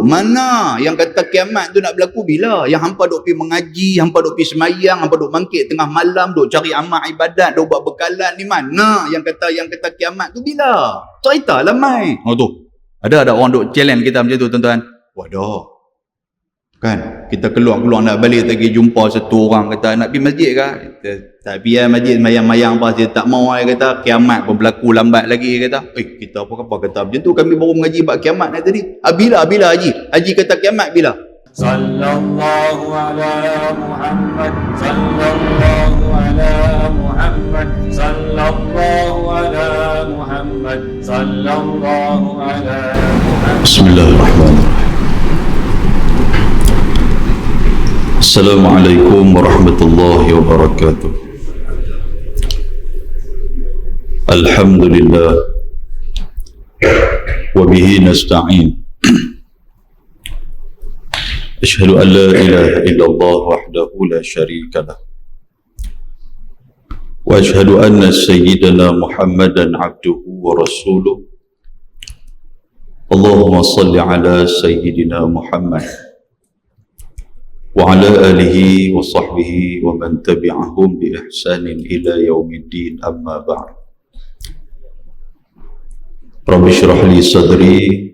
dulu. Mana yang kata kiamat tu nak berlaku bila? Yang hampa duk pergi mengaji, hampa duk pergi semayang, hampa duk bangkit tengah malam, duk cari amal ibadat, duk buat bekalan, ni mana yang kata kiamat tu bila? Ceritalah mai. Oh tu. Ada orang duk challenge kita macam tu tuan-tuan. Waduh. Kan? Kita keluar nak balik lagi jumpa satu orang kata nak pergi masjid ke? Tak pergi masjid mayang-mayang apa dia tak mau dia kata kiamat pun berlaku lambat lagi kata. Kita apa kata macam tu kami baru mengaji bab kiamat ni tadi. Bila haji kata kiamat bila? Sallallahu ala Muhammad sallallahu ala Muhammad sallallahu ala Muhammad sallallahu ala Muhammad. Bismillahirrahmanirrahim. Assalamualaikum warahmatullahi wabarakatuh. Alhamdulillah wa bihi nasta'in. Asyhadu an la ilaha illallah wahdahu la syarika lah. Wa asyhadu anna sayyidana Muhammadan abduhu wa rasuluh. Allahumma salli ala sayyidina Muhammad wa ala alihi wa sahbihi wa man tabi'ahum bi ihsanin ila yaumiddin, amma ba'd. Rabbi shrah li sadri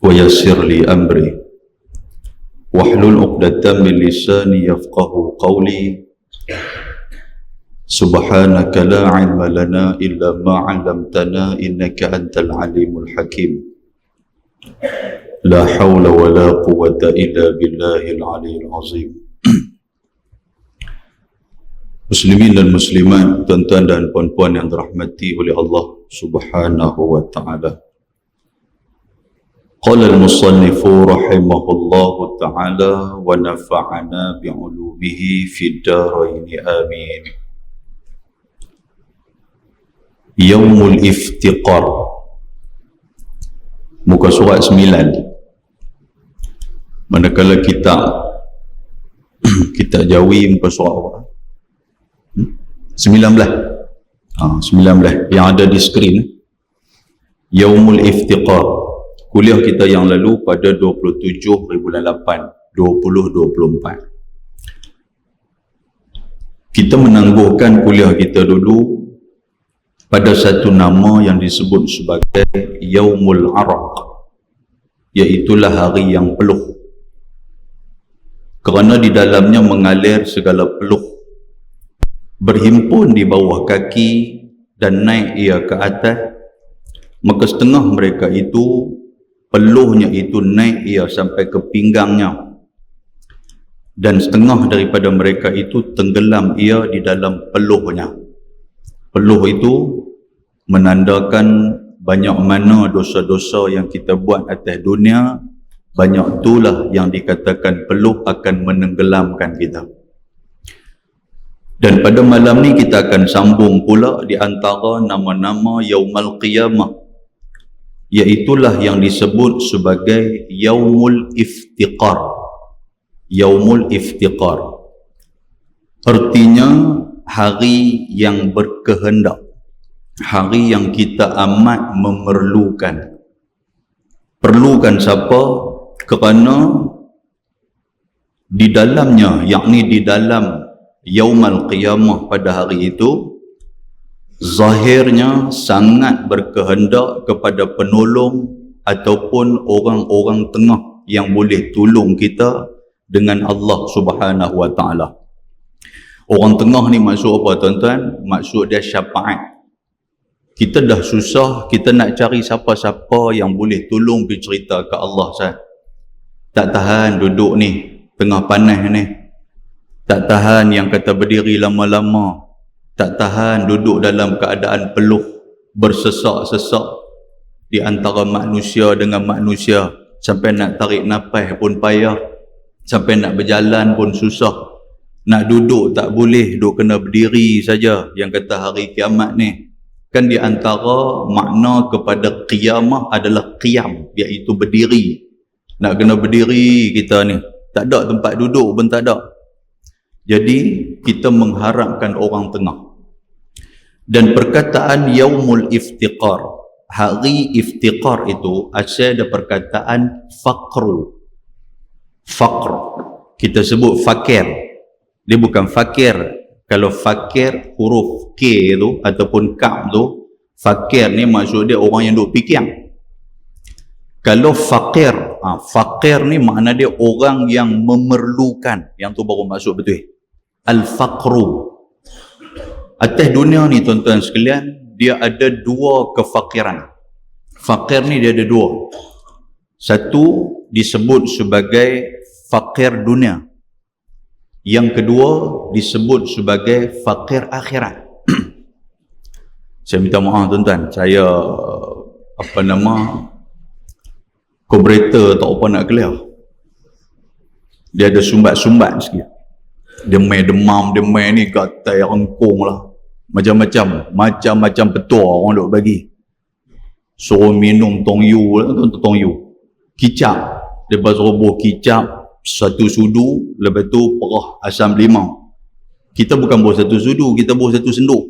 wa yassir li amri wahlul 'uqdatam min lisani yafqahu qawli. Subhanaka la 'ilma lana illa ma 'allamtana innaka antal alimul hakim. La hawla wa la quwwata illa billahil aliyyil azim. Muslimin dan muslimat, tuan-tuan dan puan-puan yang dirahmati oleh Allah Subhanahu wa taala. Qala al-musannifu rahimahullahu taala wa nafa'ana bi'ulumihi fid darain amin. Yaumul iftiqar, muka surat 9. Manakala kita Jawi muka surat apa? 19. 19 yang ada di skrin. Yaumul Iftiqar, kuliah kita yang lalu pada 27 bulan 8 2024. Kita menangguhkan kuliah kita dulu pada satu nama yang disebut sebagai Yaumul Araq, iaitulah hari yang peluh. Kerana di dalamnya mengalir segala peluh, berhimpun di bawah kaki dan naik ia ke atas, maka setengah mereka itu, peluhnya itu naik ia sampai ke pinggangnya, dan setengah daripada mereka itu tenggelam ia di dalam peluhnya. Peluh itu menandakan banyak mana dosa-dosa yang kita buat atas dunia, banyak itulah yang dikatakan peluh akan menenggelamkan kita. Dan pada malam ni kita akan sambung pula di antara nama-nama Yaumul Qiyamah, iaitulah yang disebut sebagai Yaumul Iftiqar. Yaumul Iftiqar artinya hari yang berkehendak, hari yang kita amat memerlukan. Perlukan siapa? Kerana di dalamnya, yakni di dalam Yaumul Qiyamah pada hari itu, zahirnya sangat berkehendak kepada penolong ataupun orang-orang tengah yang boleh tolong kita dengan Allah Subhanahu wa taala. Orang tengah ni maksud apa tuan-tuan? Maksud dia syafaat. Kita dah susah, kita nak cari siapa-siapa yang boleh tolong pergi cerita ke Allah sah. Tak tahan duduk ni tengah panas ni. Tak tahan yang kata berdiri lama-lama. Tak tahan duduk dalam keadaan peluh, bersesak-sesak di antara manusia dengan manusia, sampai nak tarik nafas pun payah, sampai nak berjalan pun susah. Nak duduk tak boleh, duduk kena berdiri saja. Yang kata hari kiamat ni, kan di antara makna kepada qiyamah adalah qiyam, iaitu berdiri. Nak kena berdiri kita ni, tak ada tempat duduk pun tak ada. Jadi kita mengharapkan orang tengah. Dan perkataan Yaumul Iftiqar hari iftiqar itu asal ada perkataan faqru. Faqr. Kita sebut fakir. Dia bukan fakir. Kalau fakir huruf K tu ataupun K tu, fakir ni maksud dia orang yang duk fikir. Kalau fakir, fakir ni makna dia orang yang memerlukan. Yang tu baru maksud betul. Al-faqru. Atas dunia ni tuan-tuan sekalian, dia ada dua kefakiran. Fakir ni dia ada dua. Satu disebut sebagai fakir dunia. Yang kedua disebut sebagai fakir akhirat. Saya minta maaf tuan-tuan, saya Kobrator tak apa nak clear. Dia ada sumbat-sumbat sikit. Dia main demam, dia main ni gatai rengkung lah. Macam-macam petua orang duk bagi. Suruh minum tong yu lah, tong yu. Kicap. Dia suruh buah kicap, satu sudu, lepas tu perah asam limau. Kita bukan buah satu sudu, kita buah satu senduk.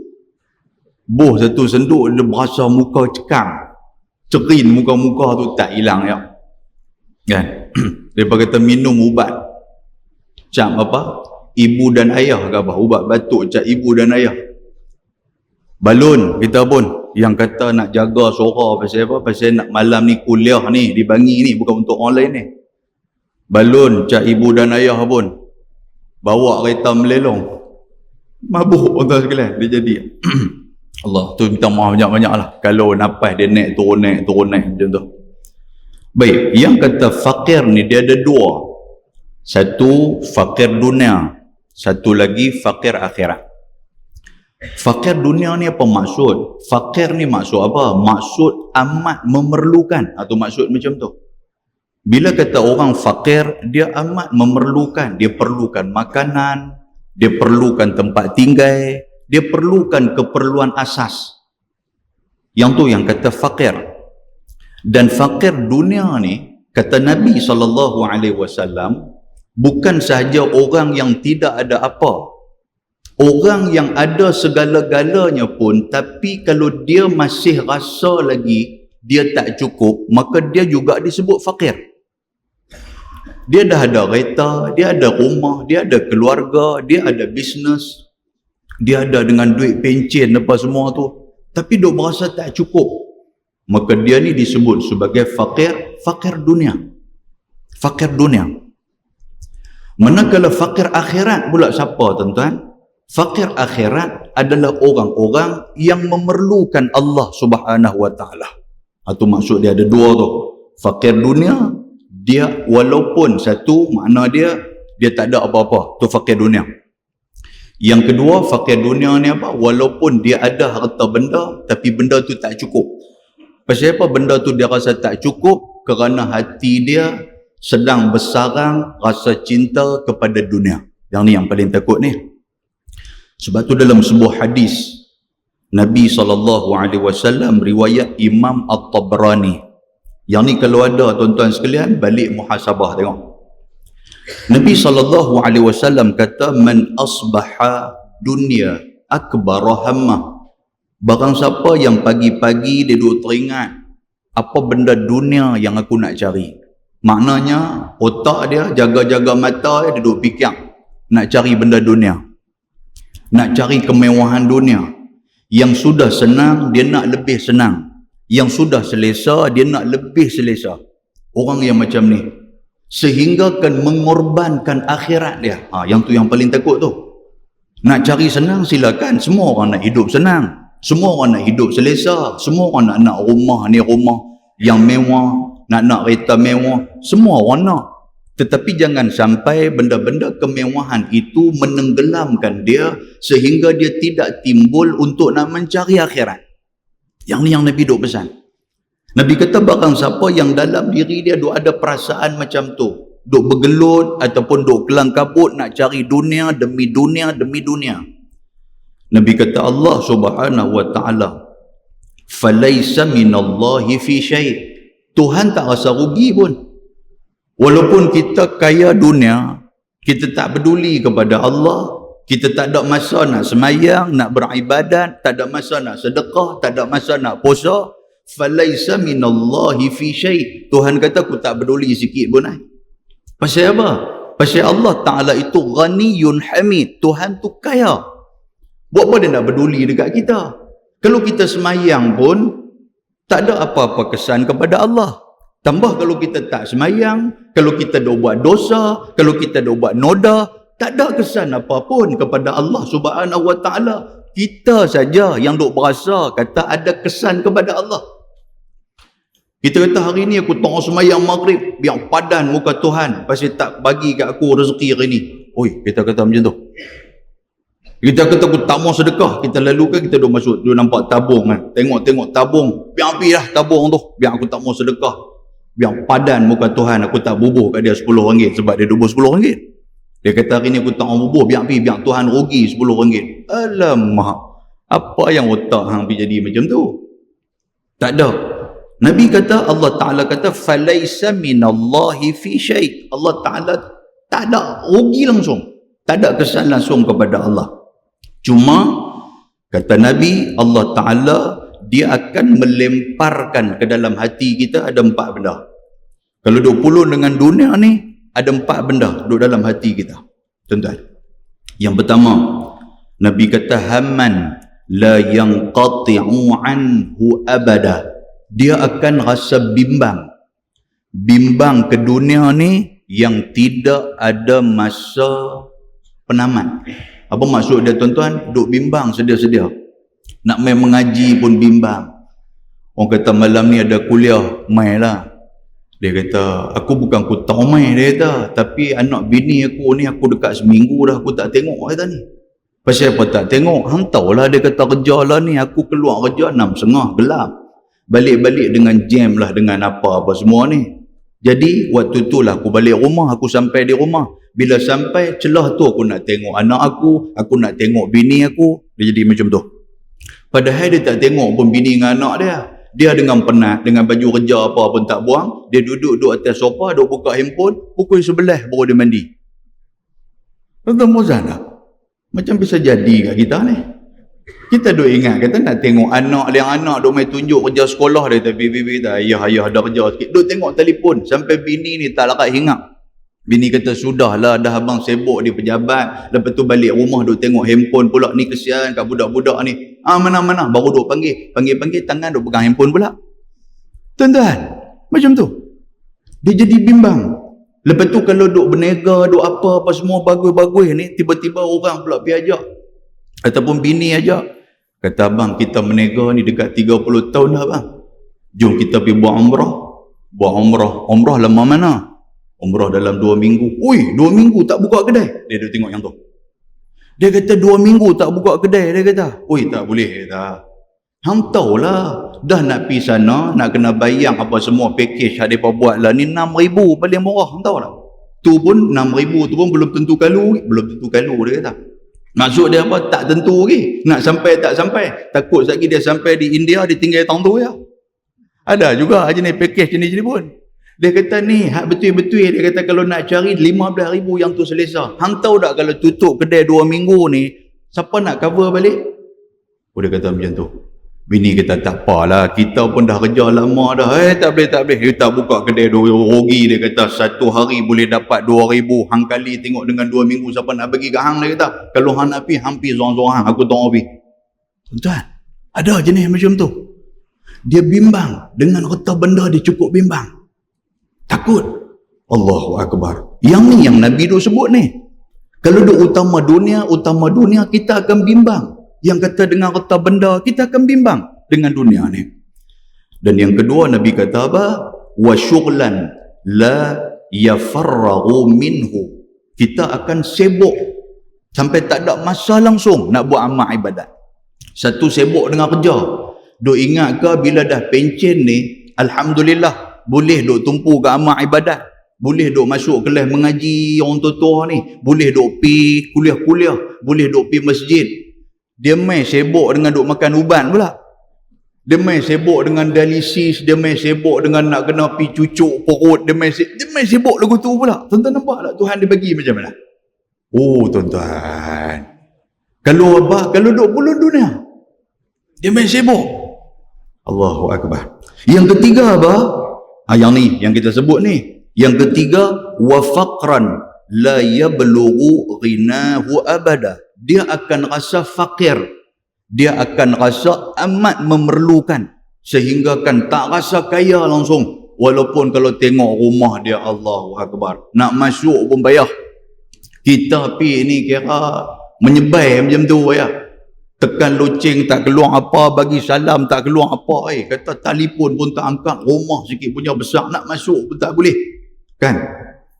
Buah satu senduk, dia berasa muka cekam. Cerin muka-muka tu tak hilang ya. Kan? Dia kata minum ubat. Cap apa? Ibu dan ayah ke apa? Ubat batuk cap ibu dan ayah. Balun kita pun yang kata nak jaga suara pasal apa? Pasal nak malam ni kuliah ni dibangi ni, bukan untuk orang lain ni. Balun cap ibu dan ayah pun bawa kereta melelong. Mabuk tuan sekalian dia jadi. Allah tu minta maaf banyak-banyak lah. Kalau napas dia naik turun macam tu. Baik, yang kata fakir ni dia ada dua. Satu fakir dunia, satu lagi fakir akhirat. Fakir dunia ni apa maksud? Fakir ni maksud apa? Maksud amat memerlukan, atau maksud macam tu. Bila kata orang fakir, dia amat memerlukan. Dia perlukan makanan, dia perlukan tempat tinggal, dia perlukan keperluan asas. Yang tu yang kata fakir. Dan fakir dunia ni, kata Nabi SAW, bukan sahaja orang yang tidak ada apa. Orang yang ada segala-galanya pun, tapi kalau dia masih rasa lagi dia tak cukup, maka dia juga disebut fakir. Dia dah ada kereta, dia ada rumah, dia ada keluarga, dia ada bisnes, dia ada dengan duit pencen apa semua tu, tapi dia berasa tak cukup. Maka dia ni disebut sebagai fakir dunia. Fakir dunia. Manakala fakir akhirat pula siapa tuan-tuan? Fakir akhirat adalah orang-orang yang memerlukan Allah Subhanahu Wa Taala. Itu maksud dia ada dua tu. Fakir dunia, dia walaupun satu makna dia tak ada apa-apa, tu fakir dunia. Yang kedua, fakir dunia ni apa? Walaupun dia ada harta benda, tapi benda tu tak cukup. Pasal apa benda tu dia rasa tak cukup? Kerana hati dia sedang bersarang rasa cinta kepada dunia. Yang ni yang paling takut ni. Sebab tu dalam sebuah hadis Nabi SAW riwayat Imam At-Tabrani. Yang ni kalau ada tuan-tuan sekalian balik muhasabah tengok. Nabi SAW kata man asbaha dunya akbar hammah. Barang siapa yang pagi-pagi dia duduk teringat apa benda dunia yang aku nak cari. Maknanya otak dia jaga-jaga mata dia duduk fikir nak cari benda dunia. Nak cari kemewahan dunia. Yang sudah senang dia nak lebih senang. Yang sudah selesa dia nak lebih selesa. Orang yang macam ni sehingga akan mengorbankan akhirat dia. Yang tu yang paling takut tu. Nak cari senang silakan, semua orang nak hidup senang. Semua orang nak hidup selesa, semua orang nak rumah ni rumah yang mewah, nak kereta mewah, semua orang nak. Tetapi jangan sampai benda-benda kemewahan itu menenggelamkan dia sehingga dia tidak timbul untuk nak mencari akhirat. Yang ni yang Nabi duk pesan. Nabi kata barang siapa yang dalam diri dia duk ada perasaan macam tu, duk bergelut ataupun duk kelang kabut nak cari dunia demi dunia demi dunia. Nabi kata Allah Subhanahu Wa Taala, "Falaisa minallahi fi syai'." Tuhan tak rasa rugi pun. Walaupun kita kaya dunia, kita tak peduli kepada Allah, kita tak ada masa nak semayang, nak beribadat, tak ada masa nak sedekah, tak ada masa nak puasa. falaisa minallahi fi syai'. Tuhan kata aku tak peduli sikit pun. Pasal apa? Pasal Allah Ta'ala itu ghaniyun hamid. Tuhan tu kaya. Buat apa dia nak peduli dekat kita? Kalau kita semayang pun tak ada apa-apa kesan kepada Allah. Tambah kalau kita tak semayang, kalau kita dah buat dosa, kalau kita dah buat noda, tak ada kesan apapun kepada Allah Subhanahu Wa Ta'ala. Kita saja yang duk berasa kata ada kesan kepada Allah. Kita kata hari ni aku tak semayang maghrib, biar padan muka Tuhan pasal tak bagi kat aku rezeki hari ni. Oi, kita kata macam tu. Kita kata aku tak mau sedekah, kita lalu kan kita duk masuk, duk nampak tabung kan. Tengok tabung, biar api dah tabung tu, biar aku tak mau sedekah. Biar padan muka Tuhan, aku tak bubuh kat dia RM10 sebab dia dubur RM10. Dia kata hari ni aku tak mau bubuh, biar Tuhan rugi RM10. Alamak, apa yang otak hang pergi jadi macam tu? Tak ada. Nabi kata, Allah Ta'ala kata, falaisa minallahi fi syai'. Allah Ta'ala tak ada rugi langsung, tak ada kesan langsung kepada Allah. Cuma kata Nabi, Allah Ta'ala dia akan melemparkan ke dalam hati kita ada 4 benda. Kalau duk pulun dengan dunia ni, ada 4 benda duk dalam hati kita, tuan-tuan. Yang pertama, Nabi kata hamman la yanqati'u anhu abada. Dia akan rasa bimbang ke dunia ni yang tidak ada masa penamat. Apa maksud dia, tuan-tuan? Duk bimbang sedia-sedia. Nak main mengaji pun bimbang. Orang kata malam ni ada kuliah, mai lah. Dia kata, aku bukan aku tahu mai, dia kata, tapi anak bini aku ni aku dekat seminggu dah aku tak tengok, kata ni. Pasal apa tak tengok? Hang tahulah dia kata kerja lah ni, aku keluar kerja 6.30 gelap. Balik-balik dengan jam lah, dengan apa-apa semua ni. Jadi waktu tu lah aku balik rumah, aku sampai di rumah. Bila sampai celah tu aku nak tengok anak aku nak tengok bini aku. Dia jadi macam tu. Padahal dia tak tengok pun bini dengan anak dia. Dia dengan penat, dengan baju kerja apa pun tak buang. Dia duduk atas sofa, duduk buka handphone. Pukul 11 baru dia mandi. Tuan-tuan Muzan tak? Macam bisa jadi kat kita ni. Kita duk ingat, kata nak tengok anak duk main tunjuk kerja sekolah dia, tapi bibi kata ayah ada kerja sikit. Duk tengok telefon sampai bini ni tak larat hingap. Bini kata sudahlah, dah abang sibuk di pejabat, lepas tu balik rumah duk tengok handphone pula, ni kesian kat budak-budak ni. Mana baru duk panggil tangan duk pegang handphone pula. Tuan-tuan, macam tu. Dia jadi bimbang. Lepas tu kalau duk berniaga, duk apa semua bagus-bagus ni, tiba-tiba orang pula pergi ajak. Ataupun bini ajak. Kata abang, kita berniaga ni dekat 30 tahun dah bang. Jom kita pergi buat umrah. Umrah lama mana? Umrah dalam 2 minggu. Ui, 2 minggu tak buka kedai. Dia tengok yang tu. Dia kata 2 minggu tak buka kedai. Dia kata, ui tak boleh. Kata, hang tahulah, dah nak pergi sana, nak kena bayang apa semua package ada apa buat lah. Ni 6,000 paling murah. Hang tahu tak? Tu pun 6,000 tu pun belum tentu kalau. Dia kata. Maksud dia apa? Tak tentu lagi. Nak sampai tak sampai. Takut lagi dia sampai di India, dia tinggal tahun tu ya. Ada juga jenis package jenis-jenis pun. Dia kata ni, hak betul-betul dia kata kalau nak cari 15,000 yang tu selesa. Hang tahu tak kalau tutup kedai 2 minggu ni, siapa nak cover balik? Oh, dia kata macam tu. Bini kata tak apalah, kita pun dah kerja lama dah. Tak boleh. Dia tak buka kedai rugi. Dia kata 1 hari boleh dapat 2,000. Hang kali tengok dengan 2 minggu siapa nak bagi kat hang. Dia kata kalau hang nak pergi, hang pergi seorang-seorang. Aku tak mau pergi. Tuan-tuan, ada jenis macam tu. Dia bimbang. Dengan harta benda dia cukup bimbang. Takut. Allahu Akbar. Yang ni yang Nabi duk sebut ni. Kalau duk utama dunia, kita akan bimbang. Yang kata dengan harta benda, kita akan bimbang dengan dunia ni. Dan yang kedua Nabi kata apa? Wa syughlan la yafarraghu minhu. Kita akan sibuk sampai tak ada masa langsung nak buat amal ibadat. Satu sibuk dengan kerja. Duk ingat ke bila dah pencen ni, alhamdulillah boleh duk tumpu ke amal ibadat. Boleh duk masuk kelas mengaji orang tua-tua ni. Boleh duk pi kuliah-kuliah. Boleh duk pi masjid. Dia main sibuk dengan duk makan uban pula. Dia main sibuk dengan dialisis. Dia main sibuk dengan nak kena pi cucuk perut. Dia main sibuk lagu tu pula. Tuan-tuan nampak tak Tuhan dia bagi macam mana? Oh tuan-tuan. Kalau duk pulun dunia, dia main sibuk. Allahu Akbar. Yang ketiga apa? Yang ni, yang kita sebut ni. Yang ketiga, wa faqran la yablughu ghinahu abada. Dia akan rasa fakir. Dia akan rasa amat memerlukan. Sehingga kan tak rasa kaya langsung. Walaupun kalau tengok rumah dia, Allahu Akbar, nak masuk pun payah. Kita pi ni kira menyebai macam tu ya. Tekan loceng tak keluar apa, bagi salam tak keluar apa. Kata telefon pun tak angkat, rumah sikit punya besar, nak masuk pun tak boleh. Kan?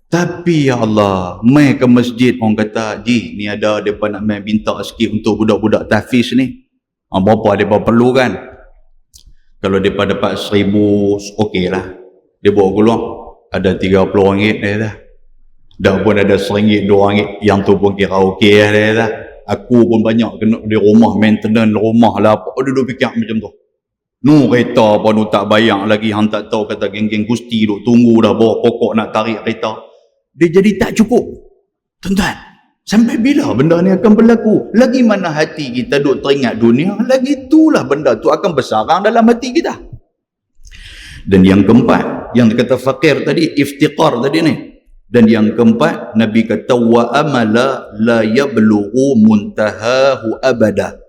Tapi ya Allah, mai ke masjid orang kata, "Ji, ni ada depa nak mai minta sikit untuk budak-budak tahfiz ni." Berapa depa perlu kan? Kalau depa dapat 1000, okeylah. Dia bawa keluar, ada RM30 dah. Dah pun ada RM1, RM2, yang tu pun kira okey dah. Aku pun banyak kena di rumah, maintenance rumah lah, apa duduk fikir macam tu. Nu kereta apa nu tak bayar lagi, hang tak tahu, kata geng-geng Gusti duk tunggu dah bawa pokok nak tarik kereta. Dia jadi tak cukup. Tuan-tuan, sampai bila benda ni akan berlaku? Lagi mana hati kita duk teringat dunia, lagi itulah benda tu akan bersarang dalam hati kita. Dan yang keempat, yang dikata fakir tadi, iftiqar tadi ni. Dan yang keempat, Nabi kata wa amala la yablughu muntahahu abada.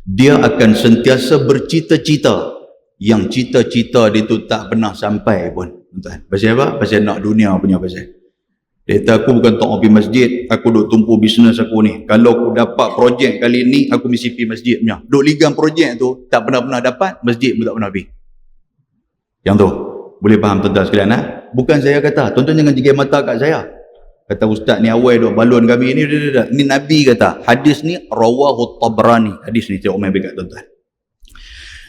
Dia akan sentiasa bercita-cita yang cita-cita dia tu tak pernah sampai pun. Pasal apa? Pasal nak dunia punya pasal. Dia kata aku bukan tak pergi masjid, aku duk tumpu bisnes aku ni. Kalau aku dapat projek kali ni, aku mesti pergi masjid punya. Duk ligang projek tu, tak pernah dapat, masjid pun tak pernah pergi. Yang tu, boleh faham tuan-tuan sekalian ha? Bukan saya kata, tuan-tuan jangan jegil mata kat saya. Kata ustaz ni awal duk balon kami ni, ni Nabi kata. Hadis ni rawahu Tabrani. Hadis ni tengok main dekat tuan-tuan.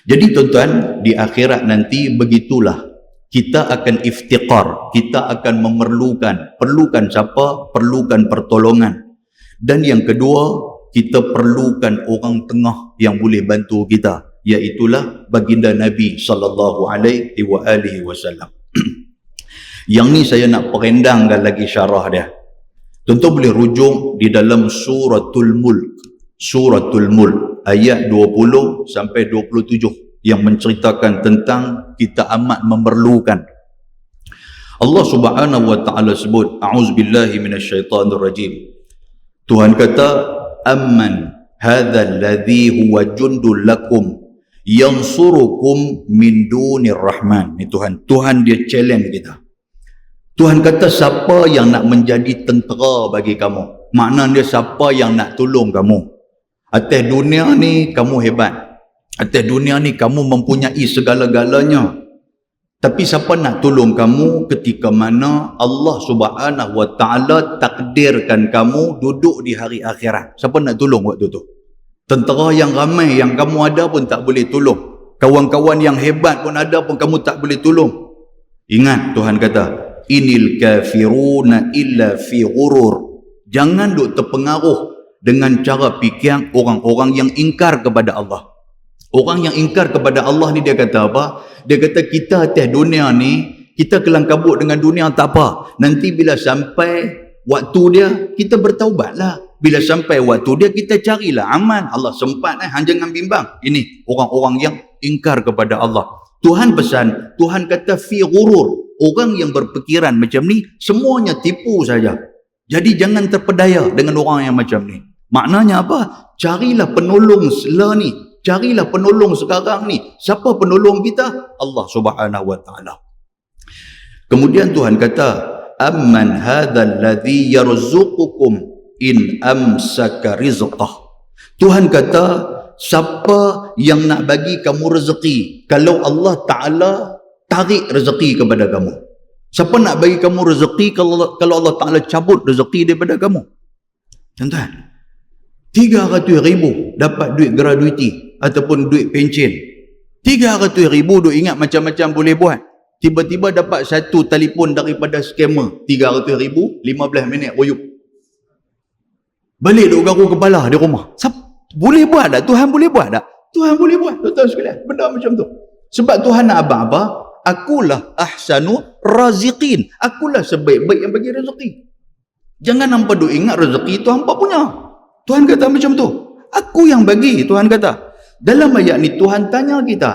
Jadi tuan-tuan, di akhirat nanti begitulah. Kita akan iftiqar, kita akan memerlukan. Perlukan siapa? Perlukan pertolongan. Dan yang kedua, kita perlukan orang tengah yang boleh bantu kita. Iaitulah baginda Nabi sallallahu alaihi wasallam. Yang ni saya nak perendangkan lagi syarah dia. Tuan-tuan boleh rujuk di dalam suratul Mulk. Suratul Mulk ayat 20 sampai 27 yang menceritakan tentang kita amat memerlukan. Allah Subhanahu wa taala sebut, a'udzubillahi minasyaitonir rajim. Tuhan kata, "Amman hadzal ladzi huwa jundul lakum yansurukum min dunir rahman." Ni Tuhan dia challenge kita. Tuhan kata siapa yang nak menjadi tentera bagi kamu? Maknanya siapa yang nak tolong kamu? Atas dunia ni kamu hebat. Atas dunia ni kamu mempunyai segala-galanya. Tapi siapa nak tolong kamu ketika mana Allah Subhanahu wa taala takdirkan kamu duduk di hari akhirat? Siapa nak tolong waktu tu? Tentera yang ramai yang kamu ada pun tak boleh tolong. Kawan-kawan yang hebat pun ada pun kamu tak boleh tolong. Ingat Tuhan kata, "Inil kafiruna illa fi ghurur." Jangan duk terpengaruh dengan cara fikir orang-orang yang ingkar kepada Allah. Orang yang ingkar kepada Allah ni dia kata apa? Dia kata kita atas dunia ni, kita kelang kabut dengan dunia tak apa. Nanti bila sampai waktu dia, kita bertaubatlah. Bila sampai waktu dia, kita carilah aman. Allah sempat jangan bimbang. Ini orang-orang yang ingkar kepada Allah. Tuhan pesan, Tuhan kata fi ghurur. Orang yang berfikiran macam ni, semuanya tipu saja. Jadi jangan terpedaya dengan orang yang macam ni. Maknanya apa? Carilah penolong sela ni. Carilah penolong sekarang ni. Siapa penolong kita? Allah Subhanahu wa taala. Kemudian Tuhan kata, "Amman hadzal ladzi yarzuqukum in amsaka rizqah." Tuhan kata, siapa yang nak bagi kamu rezeki kalau Allah Taala tarik rezeki kepada kamu? Siapa nak bagi kamu rezeki kalau Allah Taala cabut rezeki daripada kamu? Tuan-tuan, 300,000 dapat duit gratuiti ataupun duit pencen. 300,000 duk ingat macam-macam boleh buat. Tiba-tiba dapat satu telefon daripada scammer. 300,000, 15 minit royuk. Balik duk garu kepala di rumah. Boleh buat tak? Tuhan boleh buat tak? Tuhan boleh buat. Tuan-tuan sekalian, benda macam tu. Sebab Tuhan nak abang apa? Akulah ahsanu raziqin. Akulah sebaik-baik yang bagi rezeki. Jangan hampa duk ingat rezeki tu hampa punya. Tuhan kata macam tu. Aku yang bagi, Tuhan kata. Dalam ayat ni Tuhan tanya kita,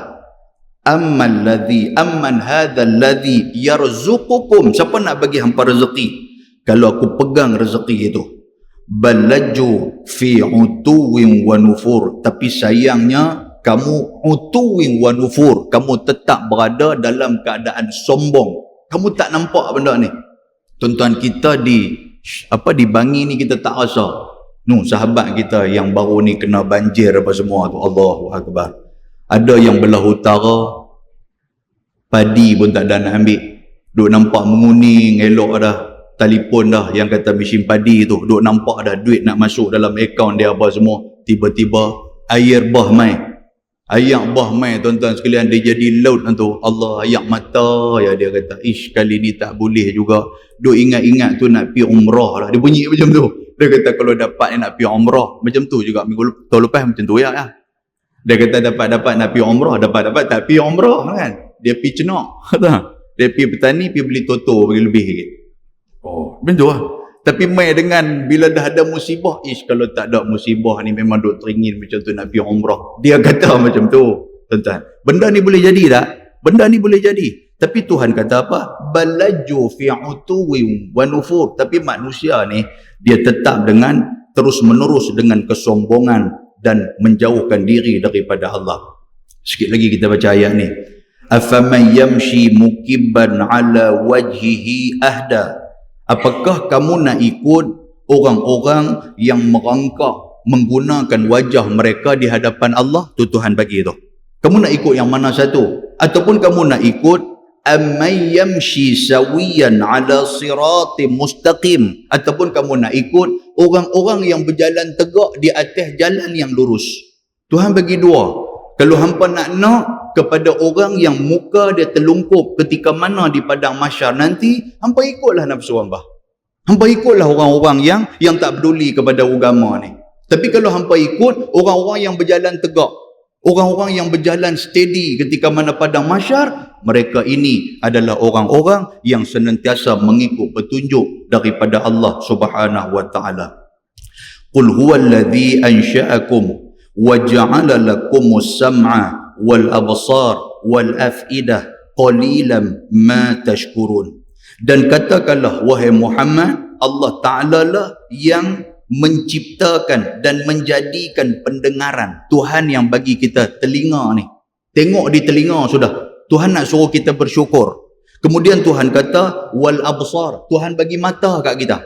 amman hadzal ladzi yarzuqukum, siapa nak bagi hampa rezeki kalau aku pegang rezeki itu. Balaju fi utuwin wa nufur, tapi sayangnya kamu utuwin wa nufur, kamu tetap berada dalam keadaan sombong. Kamu tak nampak benda ni. Tuan-tuan, kita di Bangi ni kita tak rasa. Sahabat kita yang baru ni kena banjir apa semua tu, Allahu Akbar. Ada yang belah utara, padi pun tak ada nak ambil. Duk nampak menguning elok dah. Telefon dah yang kata mesin padi tu, duk nampak dah duit nak masuk dalam akaun dia apa semua. Tiba-tiba air bah mai. Ayak bah mai, tuan-tuan sekalian, dia jadi laut tu. Allah, ayak mata ya, dia kata, ish, kali ni tak boleh juga. Duk ingat-ingat tu nak pergi umrah lah. Dia bunyi macam tu. Dia kata kalau dapat ni nak pergi umrah. Macam tu juga minggu tahun lepas macam tu ya. Dia kata dapat nak pergi umrah, dapat tak pergi umrah kan. Dia pergi cenak. Dia pergi petani, pergi beli toto, pergi lebih sikit. Macam tu lah. Tapi mai dengan bila dah ada musibah, kalau tak ada musibah ni memang duk teringin macam tu nak pergi umrah. Dia kata macam tu. Tuan-tuan, benda ni boleh jadi tak? Benda ni boleh jadi. Tapi Tuhan kata apa? Balaju fi utuwi wa nufur. Tapi manusia ni dia tetap dengan terus menerus dengan kesombongan dan menjauhkan diri daripada Allah. Sikit lagi kita baca ayat ni. Afaman yamshi mukibban ala wajhihi ahda. Apakah kamu nak ikut orang-orang yang merangkak menggunakan wajah mereka di hadapan Allah? Tu Tuhan bagi tu. Kamu nak ikut yang mana satu? Ataupun kamu nak ikut amman yamshi sawiyan ala siratim mustaqim, ataupun kamu nak ikut orang-orang yang berjalan tegak di atas jalan yang lurus. Tuhan bagi dua. Kalau hampa nak kepada orang yang muka dia terlungkup ketika mana di padang mahsyar nanti, hampa ikutlah nafsu hampa. Hampa ikutlah orang-orang yang tak peduli kepada agama ni. Tapi kalau hampa ikut orang-orang yang berjalan tegak, orang-orang yang berjalan steady ketika mana padang mahsyar, mereka ini adalah orang-orang yang senantiasa mengikut petunjuk daripada Allah Subhanahu wa taala. Qul huwallazi ansha'akum wa ja'ala lakumus sam'a wal absar wal afidah qalilan ma tashkurun. Dan katakanlah wahai Muhammad, Allah Ta'ala lah yang menciptakan dan menjadikan pendengaran. Tuhan yang bagi kita telinga ni. Tengok di telinga sudah. Tuhan nak suruh kita bersyukur. Kemudian Tuhan kata wal absar. Tuhan bagi mata kat kita.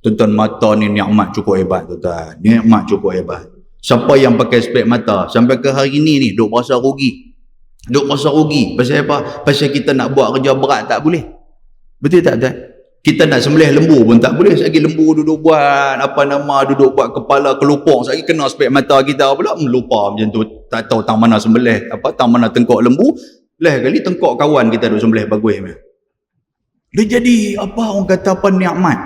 Tuan-tuan, mata ni nikmat cukup hebat tuan-tuan. Nikmat cukup hebat. Siapa yang pakai spek mata sampai ke hari ni duk rasa rugi. Duk rasa rugi. Pasal apa? Pasal kita nak buat kerja berat tak boleh. Betul tak tuan? Kita nak sembelih lembu pun tak boleh. Sekali lembu duduk buat duduk buat kepala kelupong, sekali kena spek mata kita pula melupa macam tu. Tak tahu tang mana sembelih tang mana tengkok lembu. Lah kali tengkok kawan kita duk sembelih bagus ni. Dia jadi orang kata nikmat.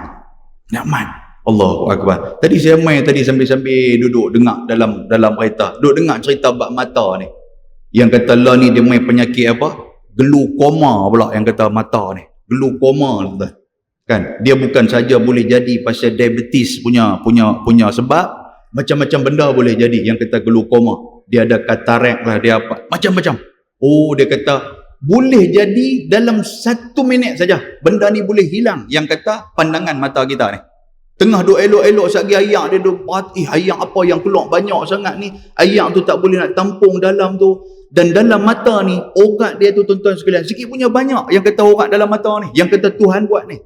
Nikmat. Allahu Akbar. Tadi saya main sambil duduk dengar dalam kereta. Duduk dengar cerita bab mata ni. Yang kata lah ni dia main penyakit glukoma pula yang kata mata ni. Glukoma tuan. Kan? Dia bukan saja boleh jadi pasal diabetes punya sebab, macam-macam benda boleh jadi yang kata glukoma. Dia ada katarak lah, dia apa. Macam-macam. Dia kata boleh jadi dalam 1 minit saja. Benda ni boleh hilang yang kata pandangan mata kita ni. Tengah duk elok-elok sagi ayak dia duk perhati, ayak apa yang keluar banyak sangat ni. Ayak tu tak boleh nak tampung dalam tu. Dan dalam mata ni, orat dia tu tuan-tuan sekalian, sikit punya banyak yang kata orat dalam mata ni. Yang kata Tuhan buat ni.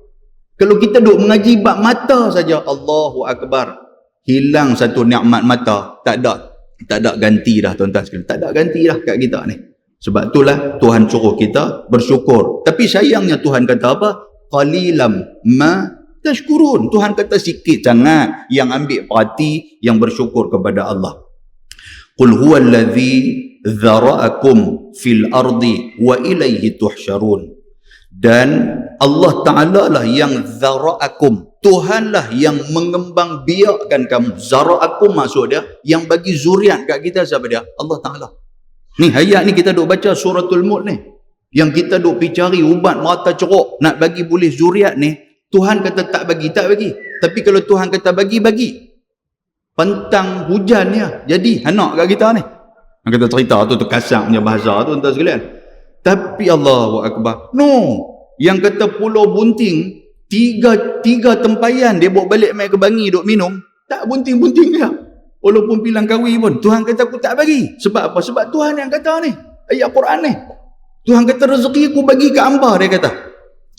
Kalau kita duk mengaji bab mata saja, Allahu Akbar. Hilang satu nikmat mata, tak ada ganti dah tuan-tuan sekalian. Tak ada ganti dah kat kita ni. Sebab itulah Tuhan suruh kita bersyukur. Tapi sayangnya Tuhan kata apa? Qalilam ma tashkurun. Tuhan kata sikit sangat yang ambil perhati, yang bersyukur kepada Allah. Qul huwallazi dzara'akum fil ardi wa ilaihi tuhsyarun. Dan Allah Ta'ala lah yang zara'akum. Tuhan lah yang mengembang biakkan kamu. Zara'akum maksud dia, yang bagi zuriat kat kita siapa dia? Allah Ta'ala. Ni ayat ni kita duk baca suratul Mulk ni. Yang kita duk pergi cari ubat mata ceruk nak bagi boleh zuriat ni. Tuhan kata tak bagi. Tapi kalau Tuhan kata bagi. Pantang hujan ni jadi anak kat kita ni. Yang kita cerita tu kasar punya bahasa tu tuan-tuan sekalian. Tapi Allahu Akbar. No. Yang kata Pulau Bunting, tiga tempayan dia bawa balik mai ke Bangi duk minum, tak bunting-bunting dia. Walaupun pilang kawi pun, Tuhan kata aku tak bagi. Sebab apa? Sebab Tuhan yang kata ni. Ayat Quran ni. Tuhan kata rezeki aku bagi ke hamba, dia kata.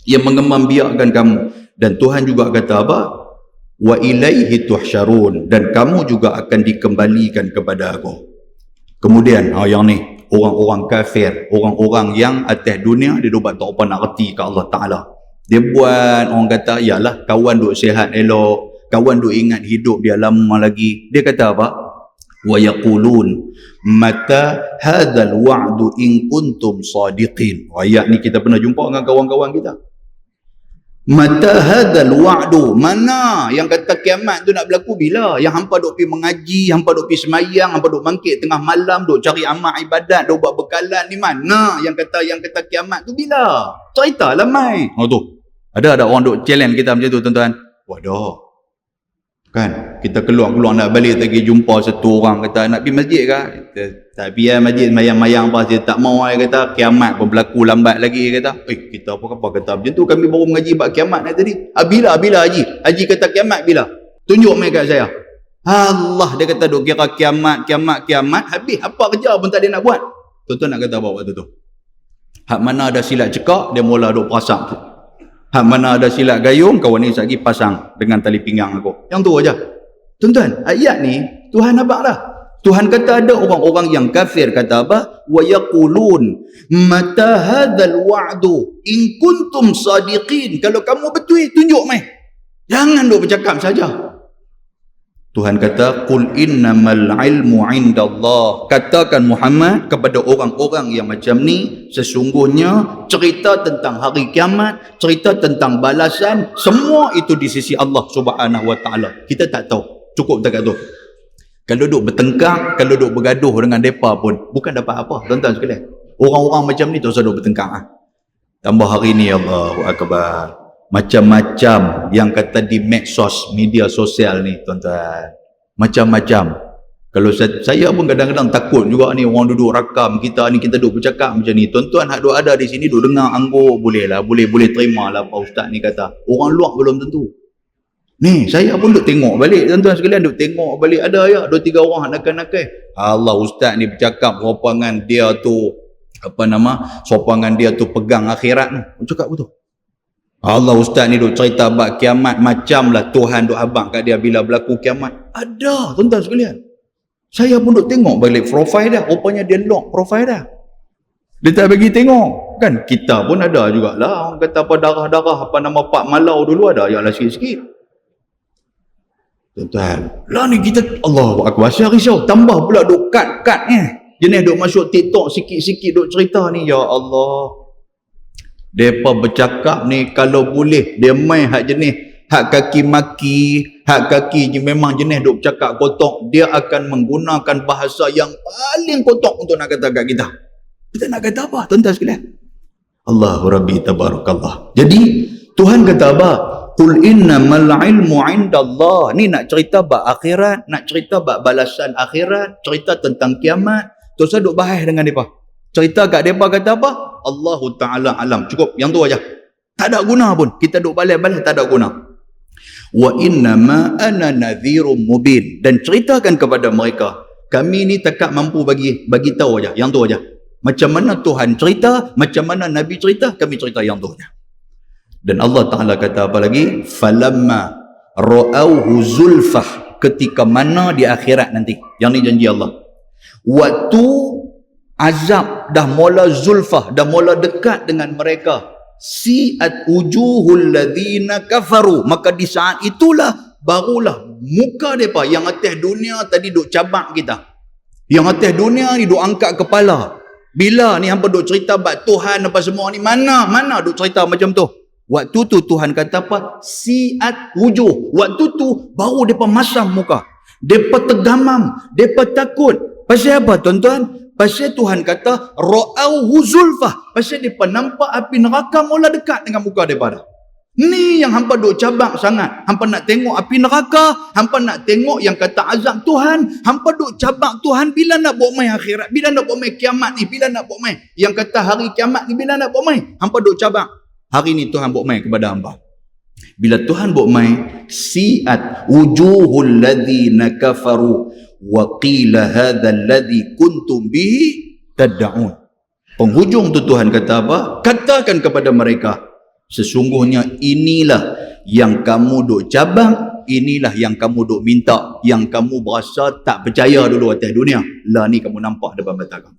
Yang mengembang biakkan kamu. Dan Tuhan juga kata apa? Wa ilaihi tuhsyarun, dan kamu juga akan dikembalikan kepada aku. Kemudian yang ni, orang-orang kafir, orang-orang yang atas dunia dia buat tak apa nak reti ke Allah Ta'ala. Dia buat, orang kata yalah kawan duk sihat elok, kawan duk ingat hidup dia lama lagi. Dia kata apa? Wa yaqulun mata hadzal wa'du in kuntum sadiqin. Ayat ni kita pernah jumpa dengan kawan-kawan kita. Mata hadzal wa'du, mana yang kata kiamat tu nak berlaku bila? Yang hampa duk pergi mengaji, hampa duk pergi semayang, hampa duk bangkit tengah malam, duk cari amal ibadat, duk buat bekalan, ni mana yang kata kiamat tu bila? Ceritalah mai. Oh tu. Ada orang duk challenge kita macam tu tuan-tuan. Waduh. Kan kita keluar nak balik pergi jumpa satu orang kata nak pergi masjid ke? Kita tak pergi masjid, mayang-mayang apa dia tak mau, dia kata kiamat pun berlaku lambat lagi, dia kata kita apa kata macam tu, kami baru mengaji bab kiamat ni tadi. Bila haji kata kiamat bila? Tunjuk mai kat saya. Allah, dia kata duk kira kiamat habis apa kerja pun tak ada nak buat. Tuan-tuan nak kata apa waktu tu? Hak mana ada silat cekak dia mula duk perasak. Hak mana ada silat gayung, kawan ni lagi pasang dengan tali pinggang aku. Yang tu aja. Tuan-tuan, ayat ni Tuhan nampak dah. Tuhan kata ada orang-orang yang kafir kata apa? Wa yaqulun mata hadzal wa'du in kuntum sadiqin. Kalau kamu betul tunjuk mai. Jangan duk bercakap saja. Tuhan kata qul innamal ilmu indallah. Katakan Muhammad kepada orang-orang yang macam ni, sesungguhnya cerita tentang hari kiamat, cerita tentang balasan, semua itu di sisi Allah Subhanahu wa taala. Kita tak tahu. Cukup dekat tu. Kalau duk bertengkar, kalau duk bergaduh dengan depa pun bukan dapat apa, tuan-tuan sekalian. Orang-orang macam ni tu usah duk bertengkar. Tambah hari ni Allahu Akbar. Macam-macam yang kata di medsos, media sosial ni tuan-tuan. Macam-macam. Kalau saya pun kadang-kadang takut juga ni orang duduk rakam kita ni, kita duduk bercakap macam ni. Tuan-tuan hak duk ada di sini duk dengar anggur, boleh terima lah apa ustaz ni kata. Orang luar belum tentu. Ni saya pun duk tengok balik tuan-tuan sekalian, duk tengok balik ada ya 2-3 orang nakal-nakal. Allah, ustaz ni bercakap sopangan dia tu sopangan dia tu pegang akhirat ni. Cakap betul. Allah, ustaz ni duk cerita bab kiamat, macam lah Tuhan duk abang kat dia bila berlaku kiamat. Ada tuan-tuan sekalian. Saya pun duk tengok balik profil dia, rupanya dia lock profil dia. Dia tak bagi tengok. Kan kita pun ada jugalah orang kata apa darah-darah Pak Malau dulu ada, yalah sikit-sikit. Tuan-tuan, lah ni kita Allahu Akbar, saya risau. Tambah pula duk cut jenis duk masuk TikTok sikit-sikit duk cerita ni, ya Allah. Depa bercakap ni kalau boleh dia main hak jenis hak kaki maki, hak kaki memang jenis duk cakap kotor, dia akan menggunakan bahasa yang paling kotor untuk nak kata kat kita. Kita nak kata apa tuan-tuan sekalian? Allahu Rabbi tabarakallah. Jadi Tuhan kata apa? Qul innamal ilmu indallah. Ni nak cerita bab akhirat, nak cerita bab balasan akhirat, cerita tentang kiamat. Terus duk bahas dengan depa. Cerita kat depa kata apa? Allahu Ta'ala alam. Cukup yang tu aja. Tak ada guna pun. Kita duk balas-balas tak ada guna. Wa innama ana nadhirum mubin. Dan ceritakan kepada mereka, kami ni takkan mampu bagi tahu aja. Yang tu aja. Macam mana Tuhan cerita, macam mana Nabi cerita, kami cerita yang tu aja. Dan Allah Ta'ala kata apa lagi? Falamma ra'auhu zulfah. Ketika mana di akhirat nanti. Yang ni janji Allah. Waktu azab dah mula zulfah, dah mula dekat dengan mereka. Si'at wujuhul ladzina kafaru. Maka di saat itulah barulah muka mereka yang atas dunia tadi duk cabak kita. Yang atas dunia ni duk angkat kepala. Bila ni hampa duk cerita bab Tuhan apa semua ni, mana duk cerita macam tu. Waktu tu Tuhan kata apa? Si'at wujuh. Waktu tu baru mereka masam muka. Mereka tergamam, mereka takut. Pasal apa tuan-tuan? Pasal Tuhan kata ra'auhu zulfah. Pasal mereka nampak api neraka mula dekat dengan muka mereka dah. Ni yang hampa duk cabang sangat. Hampa nak tengok api neraka, hampa nak tengok yang kata azab Tuhan, hampa duk cabang Tuhan bila nak buat mai akhirat, bila nak buat mai kiamat ni, bila nak buat mai yang kata hari kiamat ni, bila nak buat mai. Hampa duk cabang. Hari ni Tuhan buat mai kepada hampa. Bila Tuhan buat mai, si'at wujuhul ladzina kafaru wa qila hadzal ladzi kuntum bihi tad'un. Penghujung tu Tuhan kata apa? Katakan kepada mereka, sesungguhnya inilah yang kamu duk cabang, inilah yang kamu duk minta, yang kamu berasa tak percaya dulu atas dunia. Lah ni kamu nampak depan mata kamu.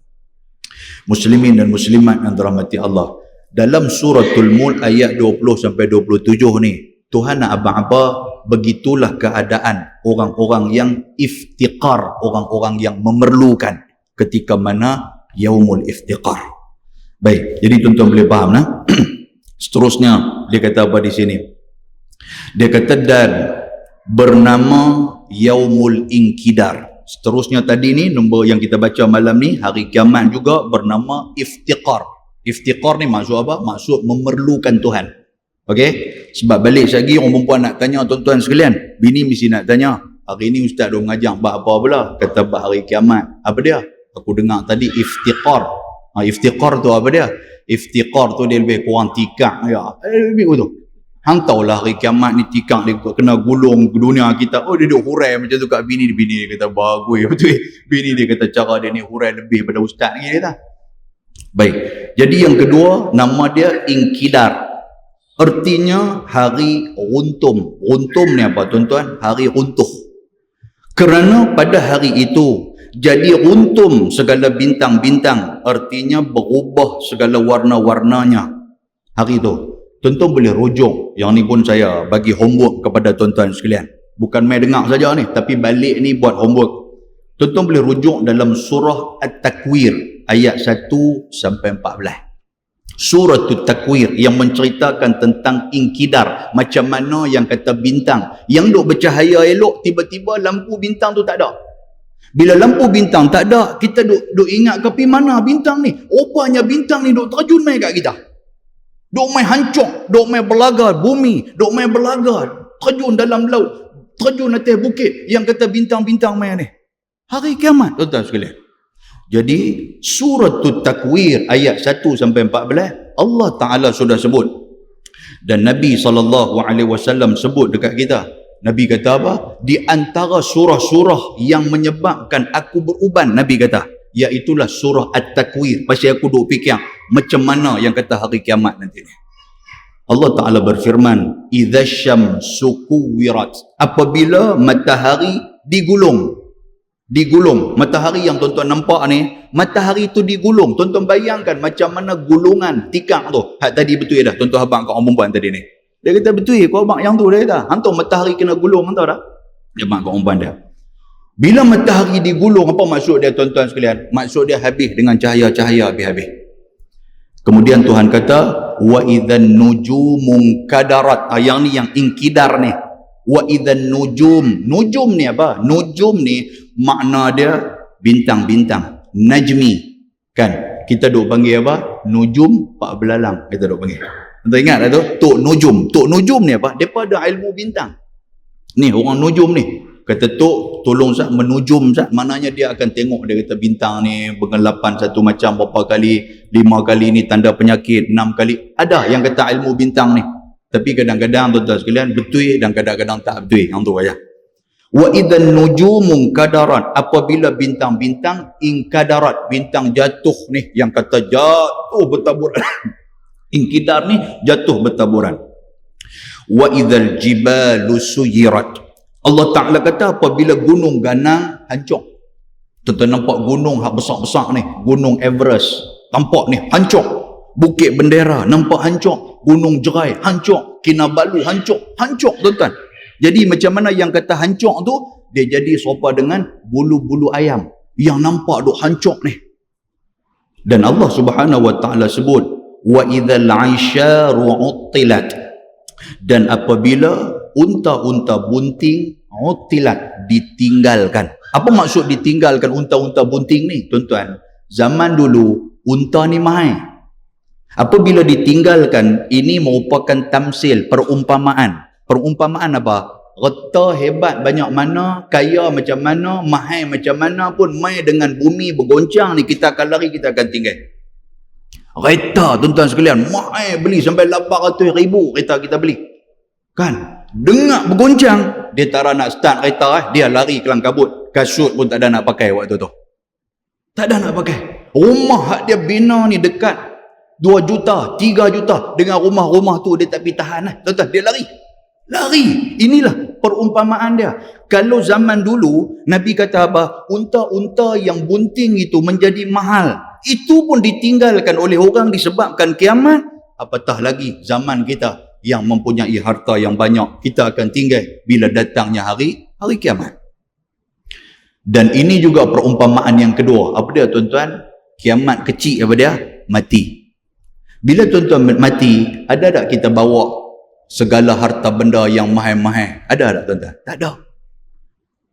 Muslimin dan muslimat yang dirahmati Allah. Dalam suratul Mulk ayat 20 sampai 27 ni, Tuhan nak abang-abang, begitulah keadaan orang-orang yang iftiqar, orang-orang yang memerlukan ketika mana yaumul iftiqar. Baik, jadi tuan-tuan boleh faham nah? Seterusnya dia kata apa di sini? Dia kata dan bernama yaumul inkidar. Seterusnya tadi ni nombor yang kita baca malam ni, hari kiamat juga bernama iftiqar. Iftiqar ni maksud apa? Maksud memerlukan Tuhan. Okey? Sebab balik lagi orang perempuan nak tanya tuan-tuan sekalian, bini mesti nak tanya, hari ni ustaz dah mengajar bab apa pula? Kata bab hari kiamat. Apa dia? Aku dengar tadi iftiqar. Iftiqar tu apa dia? Iftiqar tu dia lebih kurang tikak ya. Lebih tu. Hang tahulah hari kiamat ni tikak dia kena gulung dunia kita. Oh dia duk hurai macam tu kat bini dia kata bagus betul. Bini dia kata cara dia ni hurai lebih pada ustaz lagi dia tak. Baik. Jadi yang kedua nama dia inkidar. Artinya hari runtum. Runtum ni apa tuan-tuan? Hari runtuh. Kerana pada hari itu jadi runtum segala bintang-bintang, artinya berubah segala warna-warnanya hari itu. Tuan-tuan boleh rujuk, yang ni pun saya bagi homework kepada tuan-tuan sekalian. Bukan main dengar saja ni, tapi balik ni buat homework. Tuan-tuan boleh rujuk dalam surah At-Takwir ayat 1 sampai 14. Surah At-Takwir yang menceritakan tentang inkidar, macam mana yang kata bintang yang duk bercahaya elok, tiba-tiba lampu bintang tu tak ada. Bila lampu bintang tak ada, kita duk ingat ke mana bintang ni? Rupanya bintang ni duk terjun mai kat kita. Duk mai hancur, duk mai berlaga bumi, duk mai berlaga terjun dalam laut, terjun atas bukit yang kata bintang-bintang mai ni. Hari kiamat tuan-tuan sekalian. Jadi surah At-Takwir ayat 1 sampai 14 Allah Taala sudah sebut dan Nabi SAW sebut dekat kita. Nabi kata apa? Di antara surah-surah yang menyebabkan aku beruban, Nabi kata, iaitulah surah At-Takwir. Pasal aku duk fikir macam mana yang kata hari kiamat nanti ni. Allah Ta'ala berfirman, idza syamsu kuwirat, apabila matahari digulung. Digulung. Matahari yang tuan-tuan nampak ni, matahari tu digulung. Tuan-tuan bayangkan macam mana gulungan tikar tu. Hak tadi betul dah tuan-tuan abang kat orang perempuan tadi ni. Dia kata betul kau abang yang tu dia kata. Hantar matahari kena gulung, hantar dah. Dia abang kat orang perempuan dia. Bila matahari digulung, apa maksud dia tuan-tuan sekalian? Maksud dia habis dengan cahaya-cahaya habis-habis. Kemudian Tuhan kata, wa idzan nujumun kadarat. Yang ni yang inkidar ni. Wa idzan nujum. Nujum ni apa? Nujum ni makna dia bintang-bintang. Najmi. Kan? Kita duk panggil apa? Nujum Pak Belalang. Kita duk panggil. Tuan ingat tak tu? Tok Nujum. Tok Nujum ni apa? Daripada ilmu bintang. Ni orang Nujum ni. Kata Tok, tolong Ustaz menujum Ustaz. Maknanya dia akan tengok, dia kata bintang ni bergelapan satu macam berapa kali, 5 kali ni tanda penyakit, 6 kali. Ada yang kata ilmu bintang ni. Tapi kadang-kadang tuan-tuan sekalian betul dan kadang-kadang tak betul. Yang tu aja. Wa idzan nujumun kadarat, apabila bintang-bintang inkadarat, bintang jatuh ni yang kata jatuh bertaburan. Inkidar ni jatuh bertaburan. Wa idzal jibalu suyirat. Allah Ta'ala kata apabila gunung ganang hancur. Tuan-tuan nampak gunung hak besar-besar ni, gunung Everest nampak ni hancur. Bukit Bendera nampak hancur, Gunung Jerai hancur, Kinabalu hancur, hancur tuan-tuan. Jadi macam mana yang kata hancur tu, dia jadi serupa dengan bulu-bulu ayam yang nampak duk hancur ni. Dan Allah Subhanahu wa Ta'ala sebut wa idzal 'isyaru 'uttilat, dan apabila unta-unta bunting utilat, ditinggalkan. Apa maksud ditinggalkan unta-unta bunting ni tuan-tuan? Zaman dulu unta ni mahal. Apabila ditinggalkan, ini merupakan tamsil, perumpamaan. Perumpamaan apa? Reta hebat banyak mana, kaya macam mana, mahal macam mana pun, mai dengan bumi bergoncang ni, kita akan lari, kita akan tinggal. Kereta, tuan-tuan sekalian, mahal beli sampai 800,000 kereta kita beli. Kan? Dengar bergoncang, dia tak nak start kereta, dia lari kelang kabut. Kasut pun tak ada nak pakai waktu tu. Tak ada nak pakai. Rumah hak dia bina ni dekat 2 juta, 3 juta. Dengan rumah-rumah tu dia tak pergi tahan lah. Tuan-tuan, dia lari. Lari. Inilah perumpamaan dia. Kalau zaman dulu, Nabi kata apa? Unta-unta yang bunting itu menjadi mahal. Itu pun ditinggalkan oleh orang disebabkan kiamat. Apatah lagi zaman kita yang mempunyai harta yang banyak. Kita akan tinggal bila datangnya hari kiamat. Dan ini juga perumpamaan yang kedua. Apa dia tuan-tuan? Kiamat kecil apa dia? Mati. Bila tuan-tuan mati, ada tak kita bawa segala harta benda yang mahal-mahal? Ada tak tuan-tuan? Tak ada.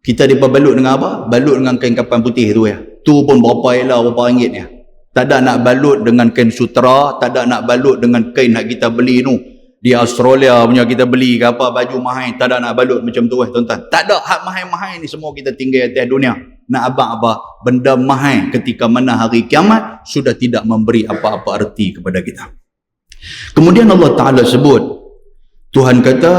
Kita balut dengan apa? Balut dengan kain kapan putih tu ya. Tu pun berapa elah, berapa ringgit ya. Tak ada nak balut dengan kain sutera, tak ada nak balut dengan kain nak kita beli tu. Di Australia punya kita beli ke apa, baju mahal, tak ada nak balut macam tu tuan-tuan. Tak ada, hak mahal-mahal ni semua kita tinggal atas dunia. Nak abang apa? Benda mahal ketika mana hari kiamat sudah tidak memberi apa-apa arti kepada kita. Kemudian Allah Ta'ala sebut, Tuhan kata,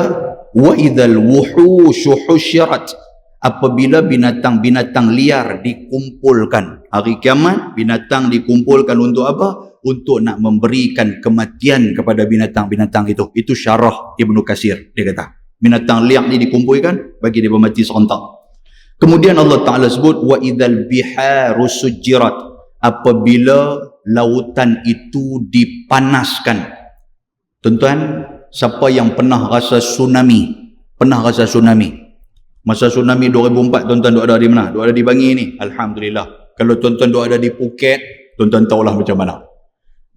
wa idzal wuhushu husyirat, apabila binatang-binatang liar dikumpulkan. Hari kiamat, binatang dikumpulkan untuk apa? Untuk nak memberikan kematian kepada binatang-binatang itu. Itu syarah Ibnu Katsir. Dia kata, binatang liar ni dikumpulkan, bagi dia mati serentak. Kemudian Allah Ta'ala sebut, wa idzal biharu sujjirat, apabila lautan itu dipanaskan. Tuan-tuan, siapa yang pernah rasa tsunami? Pernah rasa tsunami? Masa tsunami 2004, tuan-tuan duk ada di mana? Duk ada di Bangi ni. Alhamdulillah. Kalau tuan-tuan duk ada di Phuket, tuan-tuan tahulah macam mana.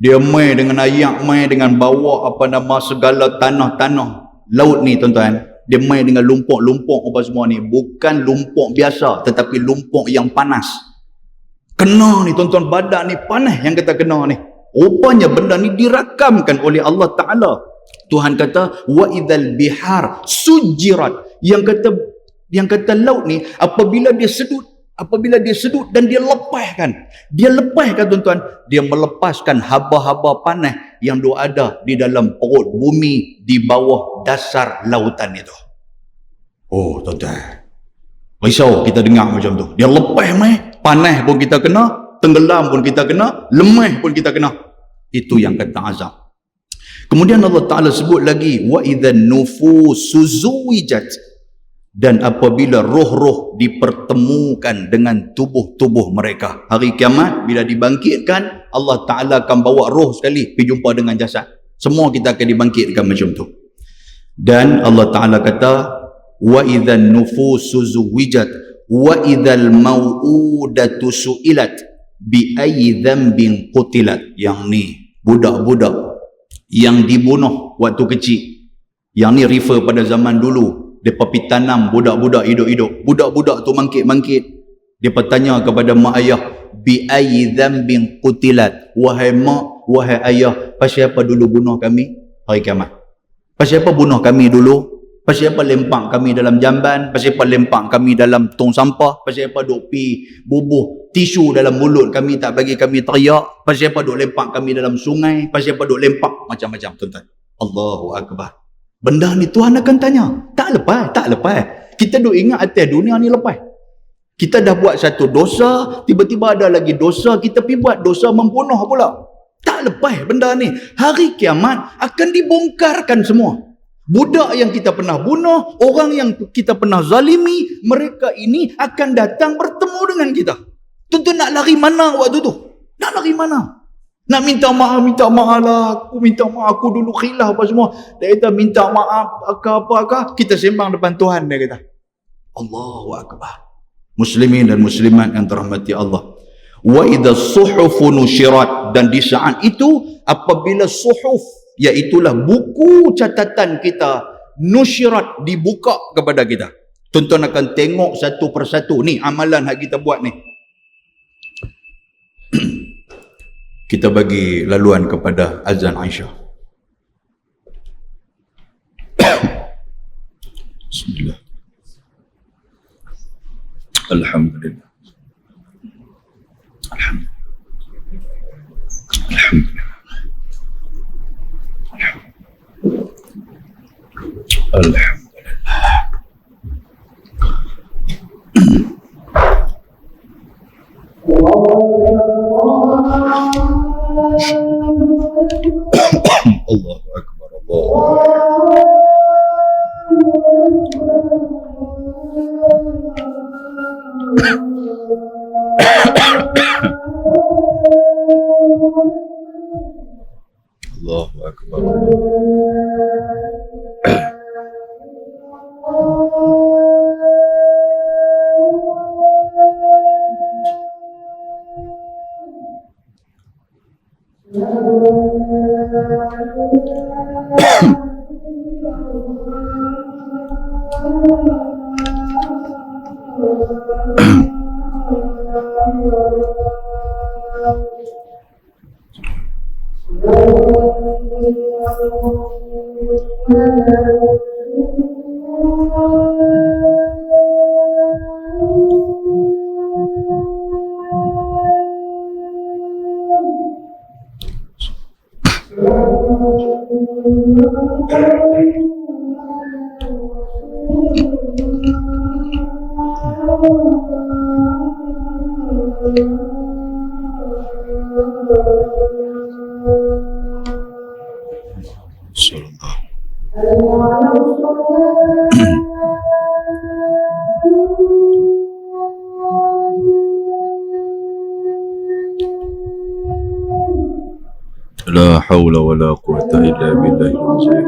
Dia mai dengan ayak, mai dengan bawa apa nama segala tanah-tanah laut ni tuan-tuan. Dia mai dengan lumpuk-lumpuk apa semua ni. Bukan lumpuk biasa, tetapi lumpuk yang panas. Kena ni tuan-tuan, badan ni panas yang kita kena ni. Rupanya benda ni dirakamkan oleh Allah Ta'ala. Tuhan kata, wa idzal bihar sujjirat. Yang kata laut ni, apabila dia sedut dan dia lepaskan. Dia lepaskan tuan-tuan. Dia melepaskan haba-haba panas yang ada di dalam perut bumi di bawah dasar lautan itu. Oh tuan-tuan, risau kita dengar macam tu. Dia lepas panas pun kita kena, tenggelam pun kita kena, lemah pun kita kena. Itu yang kata azab. Kemudian Allah Ta'ala sebut lagi, wa idzan nufusu zuwijat, dan apabila roh-roh dipertemukan dengan tubuh-tubuh mereka. Hari kiamat bila dibangkitkan, Allah Ta'ala akan bawa roh sekali pergi jumpa dengan jasad. Semua kita akan dibangkitkan macam tu. Dan Allah Ta'ala kata, wa idzan nufusu zuwijat wa idzal mau'udatu su'ilat bi ayyi dzambin qutilat. Yang ni budak-budak yang dibunuh waktu kecil. Yang ni refer pada zaman dulu. Dia pergi tanam budak-budak hidup-hidup. Budak-budak tu mangkit-mangkit. Dia bertanya kepada mak ayah, bi ayyi dzambin qutilat. Wahai mak, wahai ayah, pasal apa dulu bunuh kami hari kiamat? Pasal apa bunuh kami dulu? Pasal apa lempak kami dalam jamban? Pasal apa lempak kami dalam tong sampah? Pasal apa duk pi bubuh tisu dalam mulut kami, tak bagi kami teriak? Pasal apa duk lempak kami dalam sungai? Pasal apa duk lempak macam-macam tuan-tuan? Allahu Akbar. Benda ni Tuhan akan tanya. Tak lepas. Kita duk ingat atas dunia ni lepas. Kita dah buat satu dosa, tiba-tiba ada lagi dosa, kita pergi buat dosa membunuh pula. Tak lepas benda ni. Hari kiamat akan dibongkarkan semua. Budak yang kita pernah bunuh, orang yang kita pernah zalimi, mereka ini akan datang bertemu dengan kita. Tentu nak lari mana waktu tu? Nak lari mana? Nak minta maaf lah. Aku minta maaf, aku dulu khilaf apa semua. Dia kata minta maaf apa-apa. Kita sembang depan Tuhan, dia kata. Allahu Akbar. Muslimin dan muslimat yang terahmati Allah. Wa idza suhufu nusyirat, dan di saat itu apabila suhuf, iaitulah buku catatan kita, nusyirat, dibuka kepada kita. Tuan-tuan akan tengok satu persatu. Ni amalan yang kita buat ni. Kita bagi laluan kepada azan Aisyah. Bismillah. Alhamdulillah. Alhamdulillah. Alhamdulillah. Alhamdulillah. Allahu Akbar. Allahu Akbar. La hawla wa la quwwata illa billahi al-azim.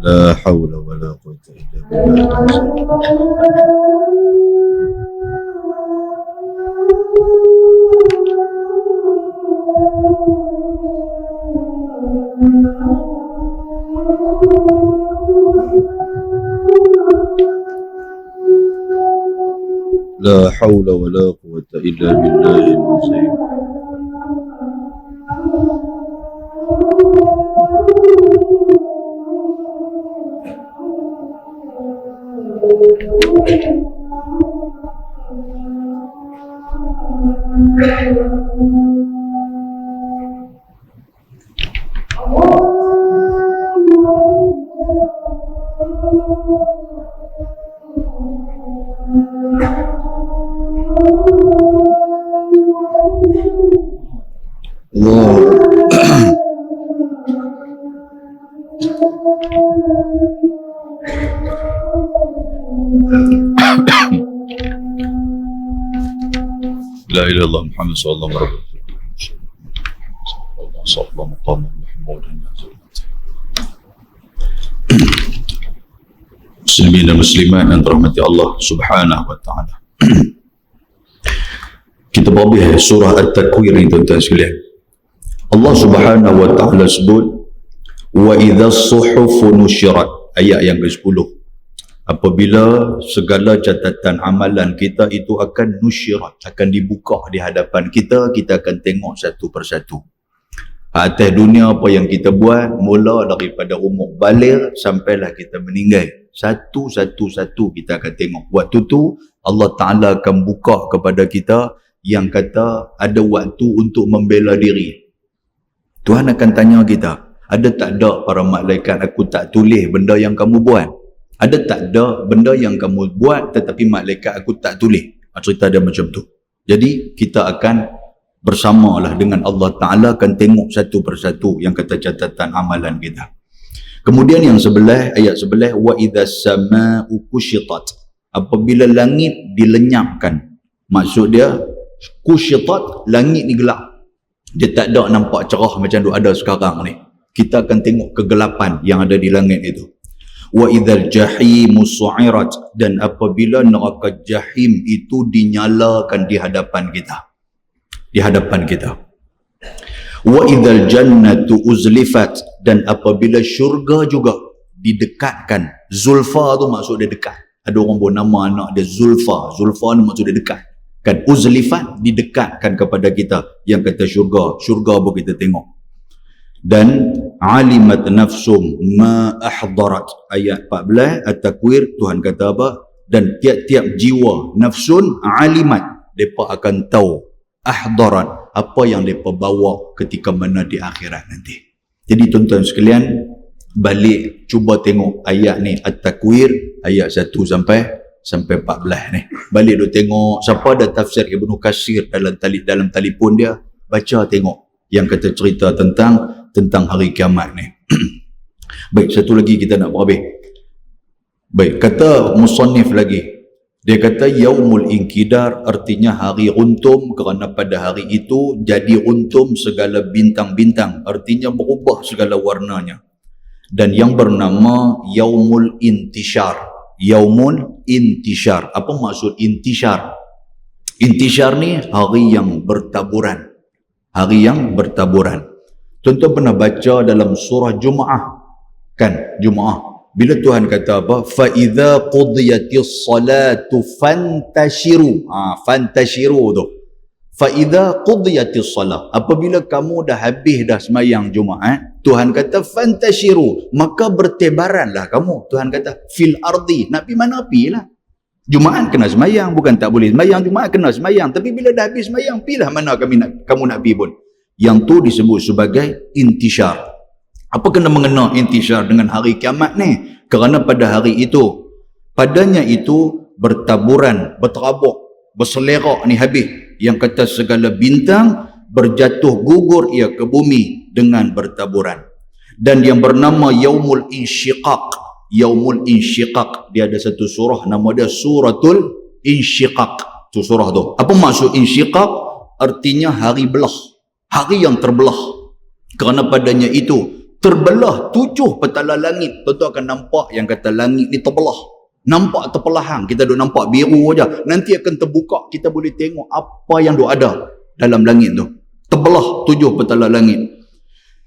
La hawla wa la quwwata illa billahi al-azim. لا حول ولا قوة إلا بالله العظيم. لا إله إلا الله محمد صلى الله عليه وسلم. صلى الله مقام محمود. Muslimin dan muslimat yang dirahmati Allah Subhanahu wa taala. Kita berbahas surah At-Takwir ini tuan-tuan sekalian. Allah Subhanahu wa taala sebut wa idza as-suhufu nusyirat, ayat yang ke-10. Apabila segala catatan amalan kita itu akan nusyirat, akan dibuka di hadapan kita, kita akan tengok satu persatu. Atas dunia apa yang kita buat, mula daripada umur baligh sampailah kita meninggal, satu-satu kita akan tengok. Waktu tu Allah Ta'ala akan buka kepada kita yang kata ada waktu untuk membela diri. Tuhan akan tanya kita, ada tak ada para malaikat aku tak tulis benda yang kamu buat? Ada tak ada benda yang kamu buat tetapi malaikat aku tak tulis? Cerita dia macam tu. Jadi kita akan bersamalah dengan Allah Ta'ala, akan tengok satu persatu yang kata catatan amalan kita. Kemudian yang sebelah, ayat sebelah, wa idzas samaa'u kushitat, apabila langit dilenyapkan. Maksud dia kushitat, langit ni gelap, dia tak ada nampak cerah macam tu ada sekarang ni. Kita akan tengok kegelapan yang ada di langit itu. Wa idzal jahimu su'irat, dan apabila neraka jahim itu dinyalakan di hadapan kita. di hadapan kita. Wa idzal jannatu uzlifat, dan apabila syurga juga didekatkan. Zulfa tu maksud dia dekat. Ada orang buat nama anak dia Zulfa. Zulfa ni maksud dia dekat. Kan uzlifat, didekatkan kepada kita. Yang kata syurga, syurga pun kita tengok. Dan alimat nafsum ma ahdarat, ayat 14 At-Takwir, Tuhan kata apa? Dan tiap-tiap jiwa nafsun alimat, depa akan tahu ahdarat, apa yang depa bawa ketika mana di akhirat nanti. Jadi tuan-tuan sekalian, balik cuba tengok ayat ni, At-Takwir ayat 1 sampai 14 ni. Balik duk tengok, siapa ada tafsir Ibnu Katsir dalam telefon dia, baca tengok yang kata cerita tentang hari kiamat ni. Baik, satu lagi kita nak berhabis. Baik, kata musannif lagi, dia kata yaumul inkidar, artinya hari runtum, kerana pada hari itu jadi runtum segala bintang-bintang, artinya berubah segala warnanya. Dan yang bernama yaumul intishar. Yaumul intishar, apa maksud intishar? Intishar ni hari yang bertaburan, hari yang bertaburan. Tuan-tuan pernah baca dalam surah Jumu'ah, kan? Jumu'ah, bila Tuhan kata apa? Fa idza qudiyatis salatu fantashiru. Fantashiru tu. Fa idza qudiyatis salat, apabila kamu dah habis dah sembahyang Jumaat, Tuhan kata fantashiru, maka bertebaranlah kamu. Tuhan kata fil ardi, nak pergi mana pilah. Jumaat kena sembahyang, bukan tak boleh sembahyang. Jumaat kena sembahyang, tapi bila dah habis sembahyang, pilah mana kamu nak pergi pun. Yang tu disebut sebagai intishar. Apa kena mengena intishar dengan hari kiamat ni? Kerana pada hari itu, padanya itu bertaburan, berterabuk, berselerak ni habis. Yang kata segala bintang berjatuh gugur ia ke bumi dengan bertaburan. Dan yang bernama yaumul insyiqaq. Yaumul insyiqaq, dia ada satu surah nama dia suratul insyiqaq. Tu surah tu. Apa maksud insyiqaq? Artinya hari belah, hari yang terbelah. Kerana padanya itu terbelah 7 petala langit. Tuan-tuan akan nampak yang kata langit ni terbelah. Nampak terpelahang, kita duk nampak biru aja. Nanti akan terbuka, kita boleh tengok apa yang duk ada dalam langit tu. Terbelah 7 petala langit.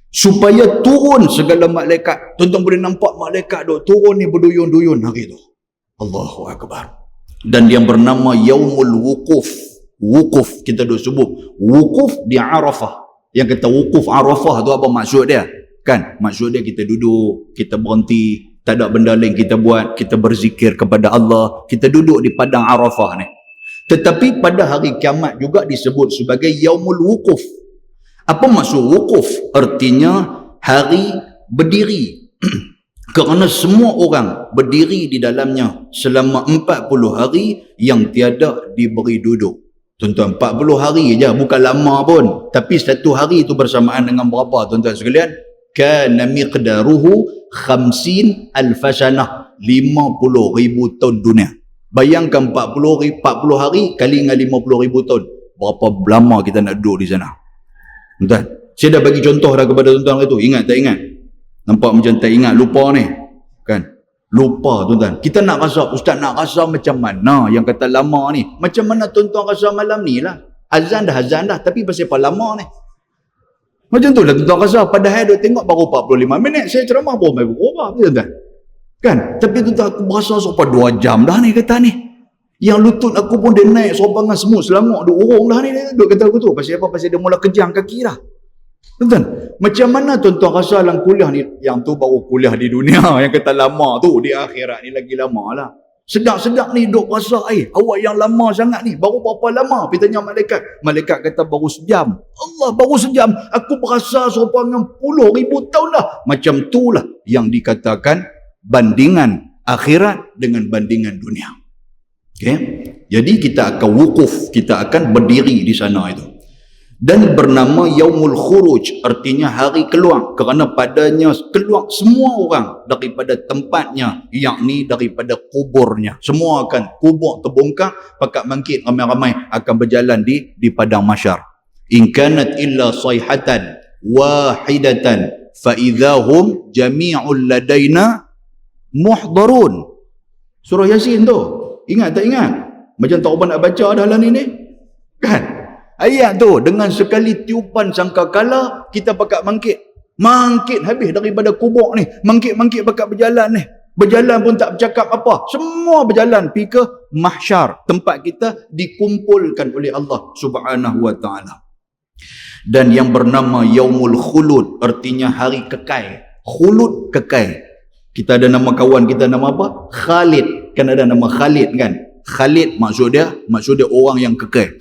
Supaya turun segala malaikat. Tuan-tuan boleh nampak malaikat duk turun ni berduyun-duyun hari tu. Allahu Akbar. Dan yang bernama yaumul wukuf. Wukuf, kita duk sebut wukuf di Arafah. Yang kata wukuf Arafah tu apa maksud dia? Kan, maksud dia kita duduk, kita berhenti, tak ada benda lain kita buat, kita berzikir kepada Allah, kita duduk di padang Arafah ni. Tetapi pada hari kiamat juga disebut sebagai yaumul wukuf. Apa maksud wukuf? Artinya hari berdiri. Kerana semua orang berdiri di dalamnya selama 40 hari yang tiada diberi duduk. Tuan-tuan, 40 hari je, bukan lama pun. Tapi satu hari itu bersamaan dengan berapa tuan-tuan sekalian? Kana miqdaruhu 50,000 sanah, 50,000 tahun dunia. Bayangkan 40 hari kali dengan 50,000 tahun. Berapa lama kita nak duduk di sana? Tuan-tuan, saya dah bagi contoh dah kepada tuan-tuan itu. Ingat tak ingat? Nampak macam tak ingat, lupa ni. Kan? Lupa tuan-tuan. Kita nak rasa, ustaz nak rasa macam mana yang kata lama ni? Macam mana tuan-tuan rasa malam ni lah? Azan dah, tapi pasal apa lama ni? Macam tu lah tuan-tuan rasa. Padahal duk tengok baru 45 minit. Saya ceramah pun berapa tuan-tuan. Kan? Tapi tuan-tuan aku berasa sampai 2 jam dah ni kata ni. Yang lutut aku pun dia naik sobangan semut selamuk. Duk urung dah ni. Duk kata aku tu. Pasal apa? Pasal dia mula kejang kaki dah. Tuan-tuan, macam mana tuan-tuan rasa dalam kuliah ni? Yang tu baru kuliah di dunia. Yang kata lama tu. Di akhirat ni lagi lama lah. Sedap-sedap ni duk rasa, awak yang lama sangat ni. Baru berapa lama? Pergi tanya malaikat. Malaikat kata baru sejam. Allah, baru sejam. Aku berasa sepanjang 10,000 tahun dah. Macam itulah yang dikatakan bandingan akhirat dengan bandingan dunia. Okay? Jadi kita akan wukuf. Kita akan berdiri di sana itu. Dan bernama yaumul khuruj, artinya hari keluar. Kerana padanya keluar semua orang daripada tempatnya, yakni daripada kuburnya. Semua akan kubur terbongkar, pakat bangkit ramai-ramai akan berjalan di padang mahsyar. In kanat illa sayhatan wahidatan fa idahum jami'ul ladaina muhdarun. Surah Yasin tu. Ingat tak ingat? Macam tak nak baca dah lah ni. Kan? Ayat tu, dengan sekali tiupan sangkakala, kita pakat mangkit. Mangkit habis daripada kubur ni. Mangkit-mangkit pakat berjalan ni. Berjalan pun tak bercakap apa. Semua berjalan pergi ke mahsyar. Tempat kita dikumpulkan oleh Allah Subhanahu wa ta'ala. Dan yang bernama Yaumul Khulud, artinya hari kekal. Khulud, kekal. Kita ada nama kawan kita, nama apa? Khalid. Kan ada nama Khalid kan? Khalid maksud dia orang yang kekal.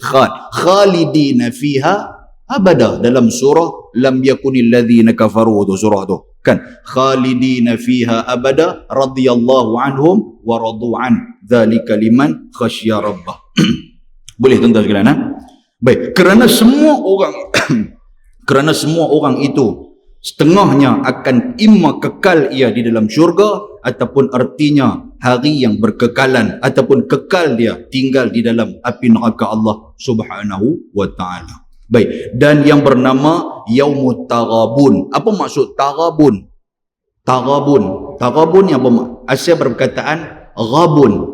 Khalidina fiha abada. Dalam surah Lam yakunil ladzina kafaru tu, surah tu kan, khalidina fiha abada radhiyallahu anhum wa radu an dzalika liman khasyya rabbah. Boleh tuan-tuan sekalian, ha? Baik, kerana semua orang itu setengahnya akan imma kekal ia di dalam syurga, ataupun artinya hari yang berkekalan, ataupun kekal dia tinggal di dalam api neraka Allah Subhanahu wa ta'ala. Baik, dan yang bernama Yaumut Taghabun. Apa maksud Taghabun? Taghabun yang asal perkataan ghabun,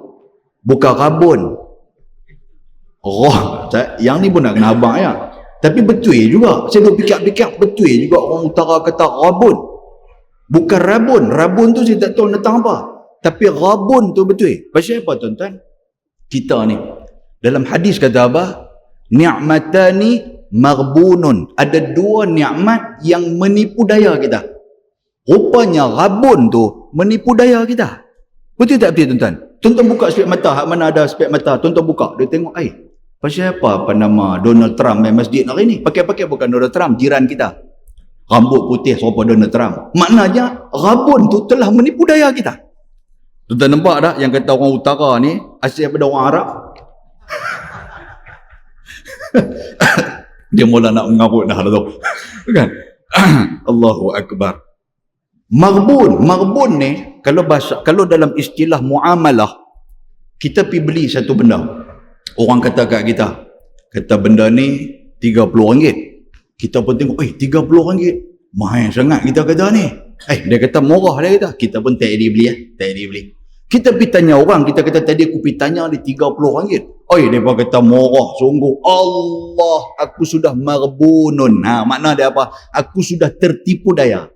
bukan rabun. Yang ni pun nak kena abang ya. Tapi betul juga. Saya dah fikir-fikir, betul juga orang utara kata rabun. Bukan rabun. Rabun tu saya tak tahu datang apa. Tapi rabun tu betul. Pasal apa tuan-tuan? Kita ni dalam hadis kata apa? Ni'matani maghbunun. Ada dua nikmat yang menipu daya kita. Rupanya rabun tu menipu daya kita. Betul tak betul tuan-tuan? Tuan-tuan buka spek mata. Hak mana ada spek mata, tuan-tuan buka. Dia tengok, pasal apa nama Donald Trump main masjid hari ni? Pakai-pakai bukan Donald Trump, jiran kita. Rambut putih serupa Donald Trump. Maknanya rabun tu telah menipu daya kita. Tuan-tuan nampak tak yang kata orang utara ni asal daripada orang Arab? Dia mula nak mengarut dah tu. Kan? Allahu Akbar. Maghbun ni kalau dalam istilah muamalah, kita pergi beli satu benda. Orang kata kat kita, kata benda ni RM30. Kita pun tengok, RM30 mahal sangat kita kata ni. Dia kata murah, dia kata. Kita pun tak ada beli. Kita pergi tanya orang, kita kata tadi aku pergi tanya dia RM30. Dia kata murah sungguh. Allah, aku sudah maghbunun. Makna dia apa? Aku sudah tertipu daya.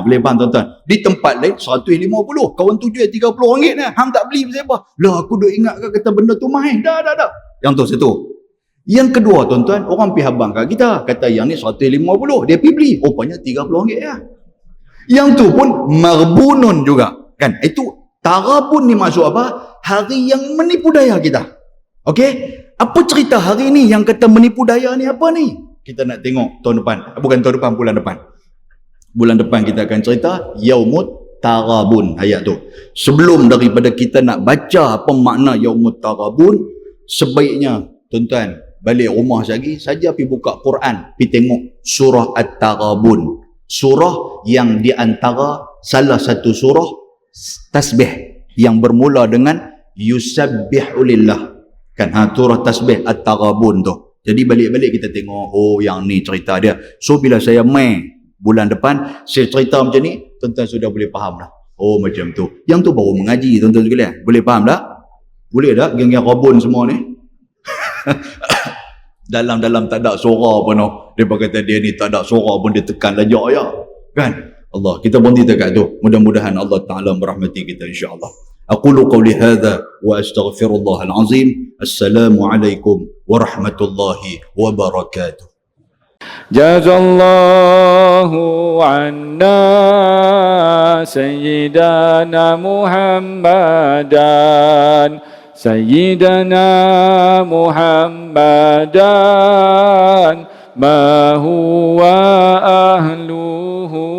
Boleh faham tuan-tuan? Di tempat lain RM150. Kawan tu jual RM30 ni. Hang tak beli pasal apa? Lah aku dah ingat kata benda tu mahal. Dah. Yang tu satu. Yang kedua tuan-tuan, orang pergi habang kat kita. Kata yang ni RM150. Dia pergi beli. Rupanya RM30 ya. Yang tu pun maghbunun juga. Kan? Itu Taghabun ni maksud apa? Hari yang menipu daya kita. Okey? Apa cerita hari ni yang kata menipu daya ni apa ni? Kita nak tengok tahun depan. Bukan tahun depan, bulan depan. Bulan depan kita akan cerita Yaumut Taghabun, ayat tu. Sebelum daripada kita nak baca apa makna Yaumut Taghabun, sebaiknya tuan-tuan balik rumah lagi saja pergi buka Quran, pergi tengok surah At-Taghabun. Surah yang di antara salah satu surah tasbih yang bermula dengan yusabbihu lillah. Kan, surah tasbih At-Taghabun tu. Jadi balik-balik kita tengok, yang ni cerita dia. So bila saya main bulan depan, saya cerita macam ni, tuan-tuan sudah boleh faham dah. Macam tu. Yang tu baru mengaji tuan-tuan sekalian. Boleh faham tak? Boleh tak geng-geng rabun semua ni? Dalam-dalam tak ada suara pun. Dia kata dia ni tak ada suara pun dia tekan lajak ya. Kan? Allah, kita berhenti dekat tu. Mudah-mudahan Allah Ta'ala merahmati kita insya-Allah. Aqulu qawli hadha wa astaghfirullahal azim. Assalamualaikum warahmatullahi wabarakatuh. Jazallahu anna sayyidana Muhammadan Muhammadan ma huwa ahluhu